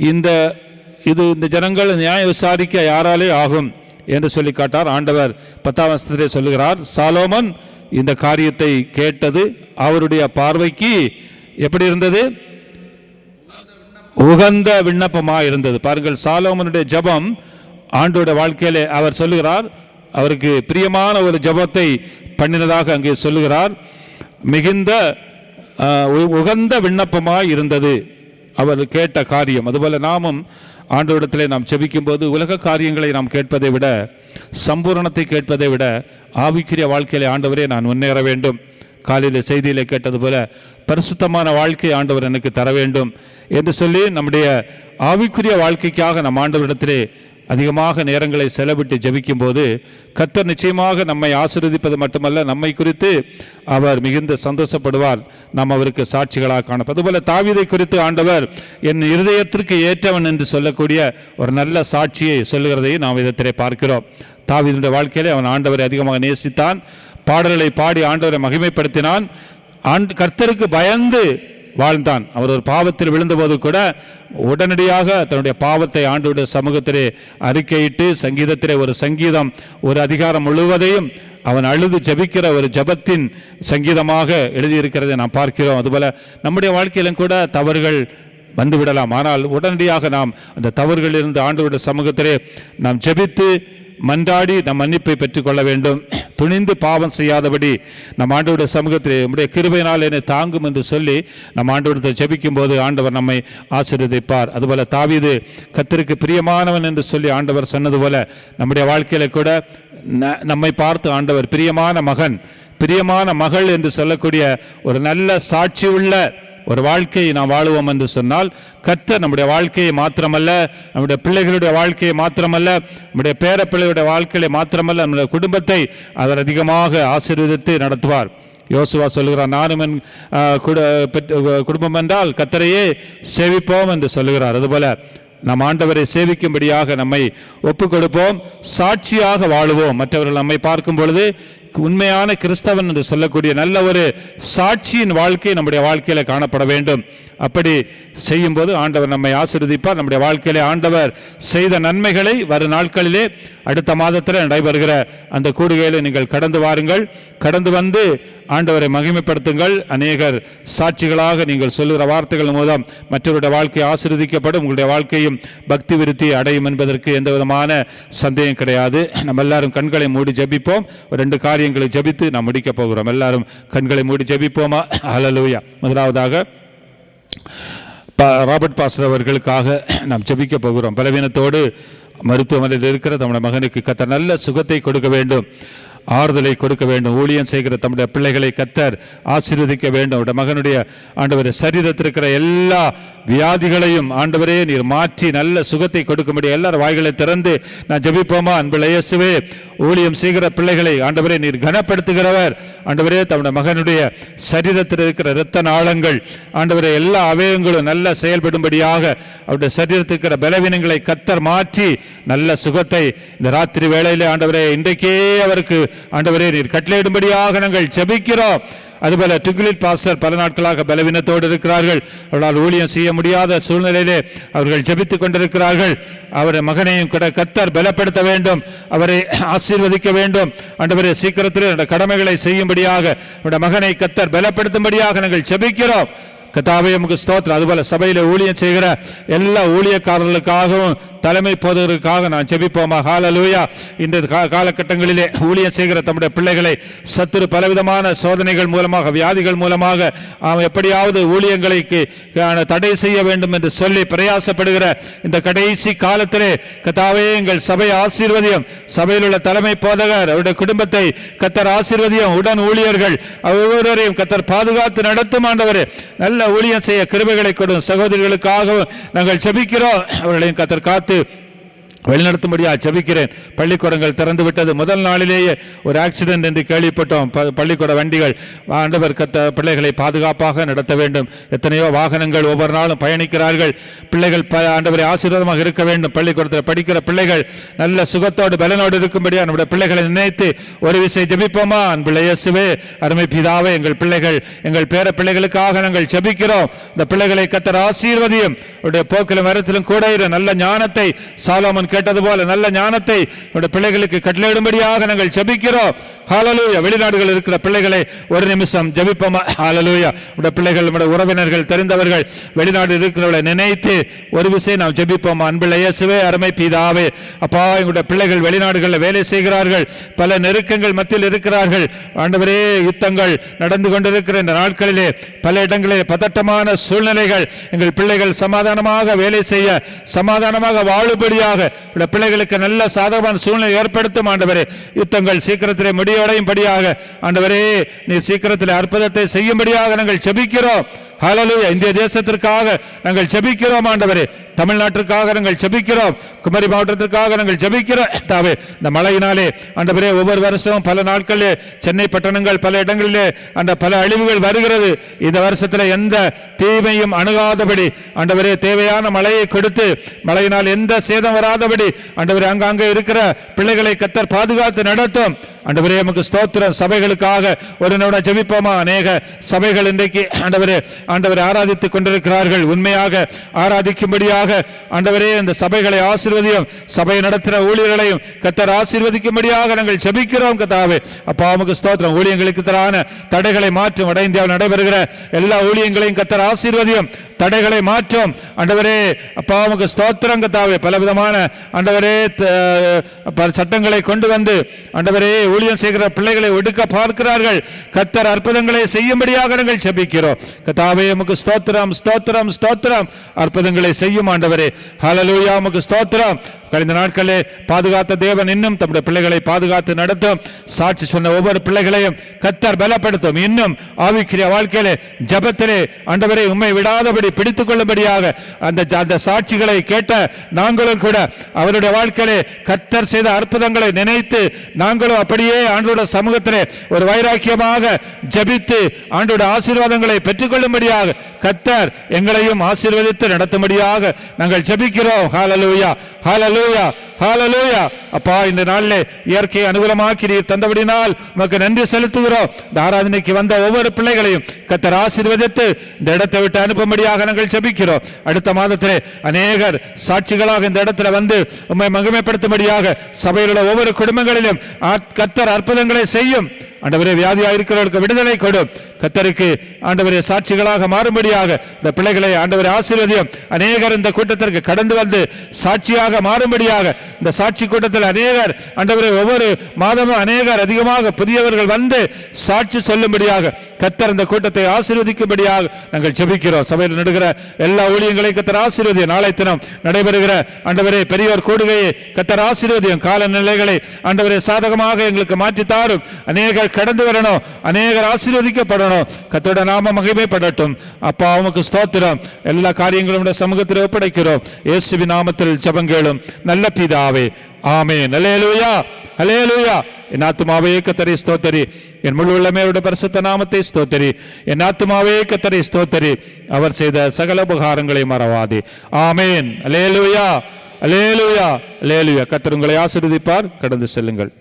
இந்த ஜனங்கள் நியாயம் விசாரிக்க யாராலே ஆகும் என்று சொல்லி காட்டார். ஆண்டவர் 10ஆம் வசனத்திலே சொல்லுகிறார், சாலோமன் இந்த காரியத்தை கேட்டது அவருடைய பார்வைக்கு எப்படி இருந்தது? உகந்த விண்ணப்பமாக இருந்தது. பாருங்கள், சாலோமனுடைய ஜபம் ஆண்டோட வாழ்க்கையிலே அவர் சொல்லுகிறார், அவருக்கு பிரியமான ஒரு ஜபத்தை பண்ணினதாக அங்கே சொல்லுகிறார். மிகுந்த உகந்த விண்ணப்பமாக இருந்தது அவர் கேட்ட காரியம். அதுபோல நாமும் ஆண்டவரிடத்திலே நாம் செபிக்கும் போது உலக காரியங்களை நாம் கேட்பதை விட, சம்பூரணத்தை கேட்பதை விட ஆவிக்குரிய வாழ்க்கையிலே ஆண்டவரே நான் முன்னேற வேண்டும், காலையில் செய்தியிலே கேட்டது போல பரிசுத்தமான வாழ்க்கை ஆண்டவர் எனக்கு தர வேண்டும் என்று சொல்லி நம்முடைய ஆவிக்குரிய வாழ்க்கைக்காக நம் ஆண்டவரிடத்திலே அதிகமாக நேரங்களை செலவிட்டு ஜெபிக்கும் போது கர்த்தர் நிச்சயமாக நம்மை ஆசீர்வதிப்பது மட்டுமல்ல, நம்மை குறித்து அவர் மிகுந்த சந்தோஷப்படுவார். நாம் அவருக்கு சாட்சிகளாக காணப்போம். அதுபோல தாவீதை குறித்து ஆண்டவர் என் இருதயத்திற்கு ஏற்றவன் என்று சொல்லக்கூடிய ஒரு நல்ல சாட்சியை சொல்லுகிறதை நாம் விதத்திலே பார்க்கிறோம். தாவீதுடைய வாழ்க்கையிலே அவன் ஆண்டவரை அதிகமாக நேசித்தான், பாடல்களை பாடி ஆண்டவரை மகிமைப்படுத்தினான், கர்த்தருக்கு பயந்து வாழ்ந்தான். அவர் ஒரு பாவத்தில் விழுந்தபோது கூட உடனடியாக தன்னுடைய பாவத்தை ஆண்டவருடைய சமூகத்திலே அறிக்கையிட்டு சங்கீதத்திலே ஒரு சங்கீதம், ஒரு அதிகாரம் முழுவதையும் அவன் அழுது ஜபிக்கிற ஒரு ஜபத்தின் சங்கீதமாக எழுதியிருக்கிறதை நாம் பார்க்கிறோம். அதுபோல நம்முடைய வாழ்க்கையிலும் கூட தவறுகள் வந்துவிடலாம். ஆனால் உடனடியாக நாம் அந்த தவறுகளிலிருந்து ஆண்டவருடைய சமூகத்திலே நாம் ஜெபித்து மன்றாடி நம் மன்னிப்பை பெற்றுக்கொள்ள வேண்டும். துணிந்து பாவம் செய்யாதபடி நம் ஆண்டவருடைய சமூகத்தில் நம்முடைய கிருபையினால் என்னை தாங்கும் என்று சொல்லி நம் ஆண்டவரத்தை ஜெபிக்கும் போது ஆண்டவர் நம்மை ஆசீர்வதிப்பார். அதுபோல தாவீது கர்த்தருக்கு பிரியமானவன் என்று சொல்லி ஆண்டவர் சொன்னது போல நம்முடைய வாழ்க்கையில கூட நம்மை பார்த்து ஆண்டவர் பிரியமான மகன், பிரியமான மகள் என்று சொல்லக்கூடிய ஒரு நல்ல சாட்சி உள்ள ஒரு வாழ்க்கையை நாம் வாழுவோம் என்று சொன்னால் கர்த்தர் நம்முடைய வாழ்க்கையை மாத்திரமல்ல, நம்முடைய பிள்ளைகளுடைய வாழ்க்கையை மாத்திரமல்ல, நம்முடைய பேரப்பிள்ளைகளுடைய வாழ்க்கையை மாத்திரமல்ல, நம்முடைய குடும்பத்தை அவர் அதிகமாக ஆசீர்வதித்து நடத்துவார். யோசுவா சொல்லுகிறார், நானும் என் குடும்பம் என்றால் கர்த்தரையே சேவிப்போம் என்று சொல்லுகிறார். அதுபோல நம் ஆண்டவரை சேவிக்கும்படியாக நம்மை ஒப்புக் கொடுப்போம், சாட்சியாக வாழுவோம். மற்றவர்கள் நம்மை பார்க்கும் பொழுது உண்மையான கிறிஸ்தவன் என்று சொல்லக்கூடிய நல்ல ஒரு சாட்சியின் வாழ்க்கை நம்முடைய வாழ்க்கையில காணப்பட வேண்டும். அப்படி செய்யும் போது ஆண்டவர் நம்மை ஆசீர்வதிப்பார். நம்முடைய வாழ்க்கையிலே ஆண்டவர் செய்த நன்மைகளை வரும் நாட்களிலே அடுத்த மாதத்தில் நடைபெறுகிற அந்த கூடுகையில் நீங்கள் கடந்து வாருங்கள். கடந்து வந்து ஆண்டவரை மகிமைப்படுத்துங்கள். அநேகர் சாட்சிகளாக நீங்கள் சொல்லுகிற வார்த்தைகள் மூலம் மற்றவருடைய வாழ்க்கை ஆசீர்வதிக்கப்படும், உங்களுடைய வாழ்க்கையும் பக்தி விருத்தி அடையும் என்பதற்கு எந்த விதமான சந்தேகம் கிடையாது. நம்ம எல்லாரும் கண்களை மூடி ஜெபிப்போம். 2 காரியங்களை ஜெபித்து நாம் முடிக்க போகிறோம். எல்லாரும் கண்களை மூடி ஜெபிப்போமா? ஹல்லேலூயா. முதலாவதாக ராபர்ட் பாஸ்டர் அவர்களுக்காக நாம் ஜெபிக்க போகிறோம். பலவீனத்தோடு மருத்துவமனையில் இருக்கிற நம்முடைய மகனுக்கு கர்த்தர் நல்ல சுகத்தை கொடுக்க வேண்டும். ஆறுதலை கொடுக்க வேண்டும். ஊழியம் செய்கிற தம்முடைய பிள்ளைகளை கர்த்தர் ஆசீர்வதிக்க வேண்டும். அவருடைய மகனுடைய ஆண்டவரே சரீரத்தில் இருக்கிற எல்லா வியாதிகளையும் ஆண்டவரே நீர் மாற்றி நல்ல சுகத்தை கொடுக்கும்படி எல்லாரும் வாய்களை திறந்து நான் ஜெபிப்போமா? அன்புள்ள இயேசுவே, ஊழியம் செய்கிற பிள்ளைகளை ஆண்டவரே நீர் கனப்படுத்துகிறவர். ஆண்டவரே தம்முடைய மகனுடைய சரீரத்தில் இருக்கிற இரத்த நாளங்கள் ஆண்டவரே எல்லா அவயங்களும் நல்ல செயல்படும்படியாக அவருடைய சரீரத்தில் இருக்கிற பலவீனங்களை கர்த்தர் மாற்றி நல்ல சுகத்தை இந்த ராத்திரி வேளையிலே ஆண்டவரே இன்றைக்கே அவருக்கு ஆண்டவரே நீர் கட்டளையிடும்படியாக நாங்கள் ஜெபிக்கிறோம். அதுபோல டுகுலில் பாஸ்டர் பல நாட்களாக பலவீனத்தோடு இருக்கிறார்கள். அவர்களால் ஊழியம் செய்ய முடியாத சூழ்நிலையிலே அவர்கள் ஜெபித்துக் கொண்டிருக்கிறார்கள். அவருடைய மகனையும் கூட கர்த்தர் பலப்படுத்த வேண்டும், அவரை ஆசீர்வதிக்க வேண்டும். ஆண்டவரே சீக்கிரத்தில் கடமைகளை செய்யும்படியாக அவருடைய மகனை கர்த்தர் பலப்படுத்தும்படியாக நாங்கள் ஜெபிக்கிறோம். கர்த்தாவே உமக்கு ஸ்தோத்திரம். அதுபோல சபையில ஊழியம் செய்கிற எல்லா ஊழியக்காரர்களுக்காகவும் தலைமை போதகருக்காக நான் ஜெபிப்போமா? ஹல்லேலூயா. இந்த காலகட்டங்களிலே ஊழியம் செய்கிற தம்முடைய பிள்ளைகளை சத்துரு பலவிதமான சோதனைகள் மூலமாக வியாதிகள் மூலமாக எப்படியாவது ஊழியங்களை தடை செய்ய வேண்டும் என்று சொல்லி பிரயாசப்படுகிற இந்த கடைசி காலத்திலே கர்த்தாவே எங்கள் சபை ஆசீர்வதியம். சபையில் உள்ள தலைமை போதகர் அவருடைய குடும்பத்தை கர்த்தர் ஆசீர்வதியம். உடன் ஊழியர்கள் ஒவ்வொருவரையும் கர்த்தர் பாதுகாத்து நடத்தும். ஆண்டவரே நல்ல ஊழியம் செய்ய கிருபைகளை கொடும். சகோதரிகளுக்காக நாங்கள் ஜெபிக்கிறோம். அவர்களையும் கர்த்தர் காத்து வழிநடத்தும்படியா ஜெபிக்கிறேன். பள்ளிக்கூடங்கள் திறந்து விட்டது. முதல் நாளிலேயே ஒரு ஆக்சிடென்ட் என்று கேள்விப்பட்டோம். பள்ளிக்கூட வண்டிகள் ஆண்டவர் பிள்ளைகளை பாதுகாப்பாக நடத்த வேண்டும். எத்தனையோ வாகனங்கள் ஒவ்வொரு நாளும் பயணிக்கிறார்கள். பிள்ளைகள் ஆண்டவரை ஆசீர்வாதமாக இருக்க வேண்டும். பள்ளிக்கூடத்தில் படிக்கிற பிள்ளைகள் நல்ல சுகத்தோடு பலனோடு இருக்கும்படியா நம்முடைய பிள்ளைகளை நினைத்து ஒரு விஷயம் ஜெபிப்போமா? அன்புள்ள இயேசுவே, அருமை பிதாவே, எங்கள் பிள்ளைகள் எங்கள் பேர பிள்ளைகளுக்காக நாங்கள் ஜெபிக்கிறோம். இந்த பிள்ளைகளை கர்த்தர் ஆசீர்வதியும். அவருடைய போக்கிலும் வரத்திலும் கூட நல்ல ஞானத்தை சாலோமன் கேட்டது போல நல்ல ஞானத்தை பிள்ளைகளுக்கு கட்டளையிடும்படியாக நாங்கள் ஜெபிக்கிறோம். ஹல்லேலூயா. வெளிநாடுகள் இருக்கிற பிள்ளைகளை ஒரு நிமிஷம் ஜெபிப்போமா? ஹல்லேலூயா. நம்முடைய பிள்ளைகள் நம்முடைய உறவினர்கள் தெரிந்தவர்கள் வெளிநாடு இருக்கிறவர்களை நினைத்து ஒரு விஷயம் நாம் ஜெபிப்போமா? அன்புள்ள இயேசுவே, அருமை பிதாவே, அப்பா எங்களுடைய பிள்ளைகள் வெளிநாடுகளில் வேலை செய்கிறார்கள். பல நெருக்கங்கள் மத்தியில் இருக்கிறார்கள். ஆண்டவரே யுத்தங்கள் நடந்து கொண்டிருக்கிற இந்த நாட்களிலே பல இடங்களிலே பதட்டமான சூழ்நிலைகள். எங்கள் பிள்ளைகள் சமாதானமாக வேலை செய்ய சமாதானமாக வாழும்படியாக பிள்ளைகளுக்கு நல்ல சாதகமான சூழ்நிலை ஏற்படுத்தும். ஆண்டவரே யுத்தங்கள் சீக்கிரத்திலே முடிவடையும்படியாக ஆண்டவரே நீர் சீக்கிரத்தில் அற்புதத்தை செய்யும்படியாக நாங்கள் ஜெபிக்கிறோம். ஹல்லேலூயா. இந்திய தேசத்திற்காக நாங்கள் ஜெபிக்கிறோம். ஆண்டவரே தமிழ்நாட்டிற்காக நாங்கள் ஜெபிக்கிறோம். குமரி மாவட்டத்திற்காக நாங்கள் ஜெபிக்கிறோம். தாவே இந்த மழையினாலே ஆண்டவரே ஒவ்வொரு வருஷமும் பல நாட்களிலே சென்னை பட்டணங்கள் பல இடங்களிலே அந்த பல அழிவுகள் வருகிறது. இந்த வருஷத்தில் எந்த தீமையும் அணுகாதபடி ஆண்டவரே தேவையான மழையை கொடுத்து மழையினால் எந்த சேதம் வராதபடி ஆண்டவரே அங்கங்கே இருக்கிற பிள்ளைகளை கர்த்தர் பாதுகாத்து நடத்தும். ஆண்டவரே நமக்கு ஸ்தோத்திரம். சபைகளுக்காக ஒரு நிமிடம் ஜெபிப்போமா? அநேக சபைகள் இன்றைக்கு ஆண்டவரை ஆராதித்துக் கொண்டிருக்கிறார்கள். உண்மையாக ஆராதிக்கும்படியாக ஆண்டவரே இந்த சபைகளை ஆசீர்வதியும். சபை நடத்துகிற ஊழியர்களையும் கர்த்தர் ஆசீர்வதிக்கும்படியாக நாங்கள் ஜெபிக்கிறோம். கர்த்தாவே அப்பா நமக்கு ஸ்தோத்திரம். ஊழியங்களுக்கு தரான தடைகளை மாற்றும். வட இந்தியாவில் நடைபெறுகிற எல்லா ஊழியங்களையும் கர்த்தர் ஆசீர்வதியும். தடைகளை மாற்றும். ஆண்டவரே அப்பா நமக்கு ஸ்தோத்திரம். கர்த்தாவே பலவிதமான ஆண்டவரே சட்டங்களை கொண்டு வந்து ஆண்டவரே ஊழியம் செய்கிற பிள்ளைகளை ஒடுக்க பார்க்கிறார்கள். கர்த்தர் அற்புதங்களை செய்யும்படியாக நாங்கள் ஜெபிக்கிறோம். கர்த்தாவே உமக்கு ஸ்தோத்திரம், ஸ்தோத்திரம், ஸ்தோத்திரம். அற்புதங்களை செய்யும் ஆண்டவரே. ஹல்லேலூயா. உமக்கு ஸ்தோத்திரம். கழிந்த நாட்களே பாதுகாத்த தேவன் இன்னும் தம்முடைய பிள்ளைகளை பாதுகாத்து நடத்தும். சாட்சி சொன்ன ஒவ்வொரு பிள்ளைகளையும் கர்த்தர் பலப்படுத்தும். இன்னும் ஆவிக்குரிய வாழ்க்கையிலே ஜெபத்திலே ஆண்டவரை உம்மை விடாதபடி பிடித்துக் கொள்ளும்படியாக அந்த சாட்சிகளை கேட்ட நாங்களும் கூட அவருடைய வாழ்க்கையிலே கர்த்தர் செய்த அற்புதங்களை நினைத்து நாங்களும் அப்படியே ஆண்டோட சமூகத்திலே ஒரு வைராக்கியமாக ஜெபித்து ஆண்டோட ஆசீர்வாதங்களை பெற்றுக்கொள்ளும்படியாக கர்த்தர் எங்களையும் ஆசீர்வதித்து நடத்தும்படியாக நாங்கள் ஜெபிக்கிறோம். ஹல்லேலூயா, ஹல்லேலூயா, ஹல்லேலூயா. அப்பா இந்த நாளிலே இயற்கையை அனுகூலமாக்கி நீர் தந்தபடினால் உமக்கு நன்றி செலுத்துகிறோம். இந்த ஆராதனைக்கு வந்த ஒவ்வொரு பிள்ளைகளையும் கர்த்தர் ஆசீர்வதித்து இந்த இடத்தை விட்டு அனுப்பும்படியாக நாங்கள் ஜெபிக்கிறோம். அடுத்த மாதத்திலே அநேகர் சாட்சிகளாக இந்த இடத்துல வந்து உம்மை மகிமைப்படுத்தும்படியாக சபையில் உள்ள ஒவ்வொரு குடும்பங்களிலும் கர்த்தர் அற்புதங்களை செய்யும். ஆண்டவரே வியாதியாக இருக்கிறவர்களுக்கு விடுதலை கொடும். கர்த்தருக்கு ஆண்டவரே சாட்சிகளாக மாறும்படியாக இந்த பிள்ளைகளை ஆண்டவரே ஆசீர்வதியும். அநேகர் இந்த கூட்டத்திற்கு கடந்து வந்து சாட்சியாக மாறும்படியாக இந்த சாட்சி கூட்டத்தில் அநேகர் ஆண்டவரே ஒவ்வொரு மாதமும் அநேகர் அதிகமாக புதியவர்கள் வந்து சாட்சி சொல்லும்படியாக கர்த்தர் இந்த கூட்டத்தை ஆசீர்வதிக்கும்படியாக நாங்கள் ஜெபிக்கிறோம். சபையில் நடுகிற எல்லா ஊழியங்களையும் கர்த்தர் ஆசீர்வதியும். நாளை தினம் நடைபெறுகிற ஆண்டவரே பெரியோர் கூடுகையை கர்த்தர் ஆசீர்வதியும். காலநிலைகளை ஆண்டவரே சாதகமாக எங்களுக்கு மாற்றித்தாரும். அநேகர் கடந்து வரணும், அநேகர் ஆசீர்வதிக்கப்படணும். கர்த்தருடைய நாம மகிமைப்படட்டும். அப்பா உமக்கு ஸ்தோத்திரம். எல்லா காரியங்களும் சமூகத்தில் ஒப்படைக்கிறோம். இயேசுவின் நாமத்தில் ஜெபங்கேளும் நல்ல பிதாவே, ஆமென். அல்லேலூயா, அல்லேலூயா. என் ஆத்துமாவே கர்த்தரை ஸ்தோத்திரி, என் முழு உள்ளமே அவருடைய பரிசுத்த நாமத்தை ஸ்தோத்திரி. என் ஆத்துமாவே கர்த்தரை ஸ்தோத்திரி, அவர் செய்த சகல உபகாரங்களை மறவாதே. ஆமென். அல்லேலூயா, அல்லேலூயா, அல்லேலூயா. கர்த்தர் உங்களை ஆசீர்வதிப்பார். கடந்து செல்லுங்கள்.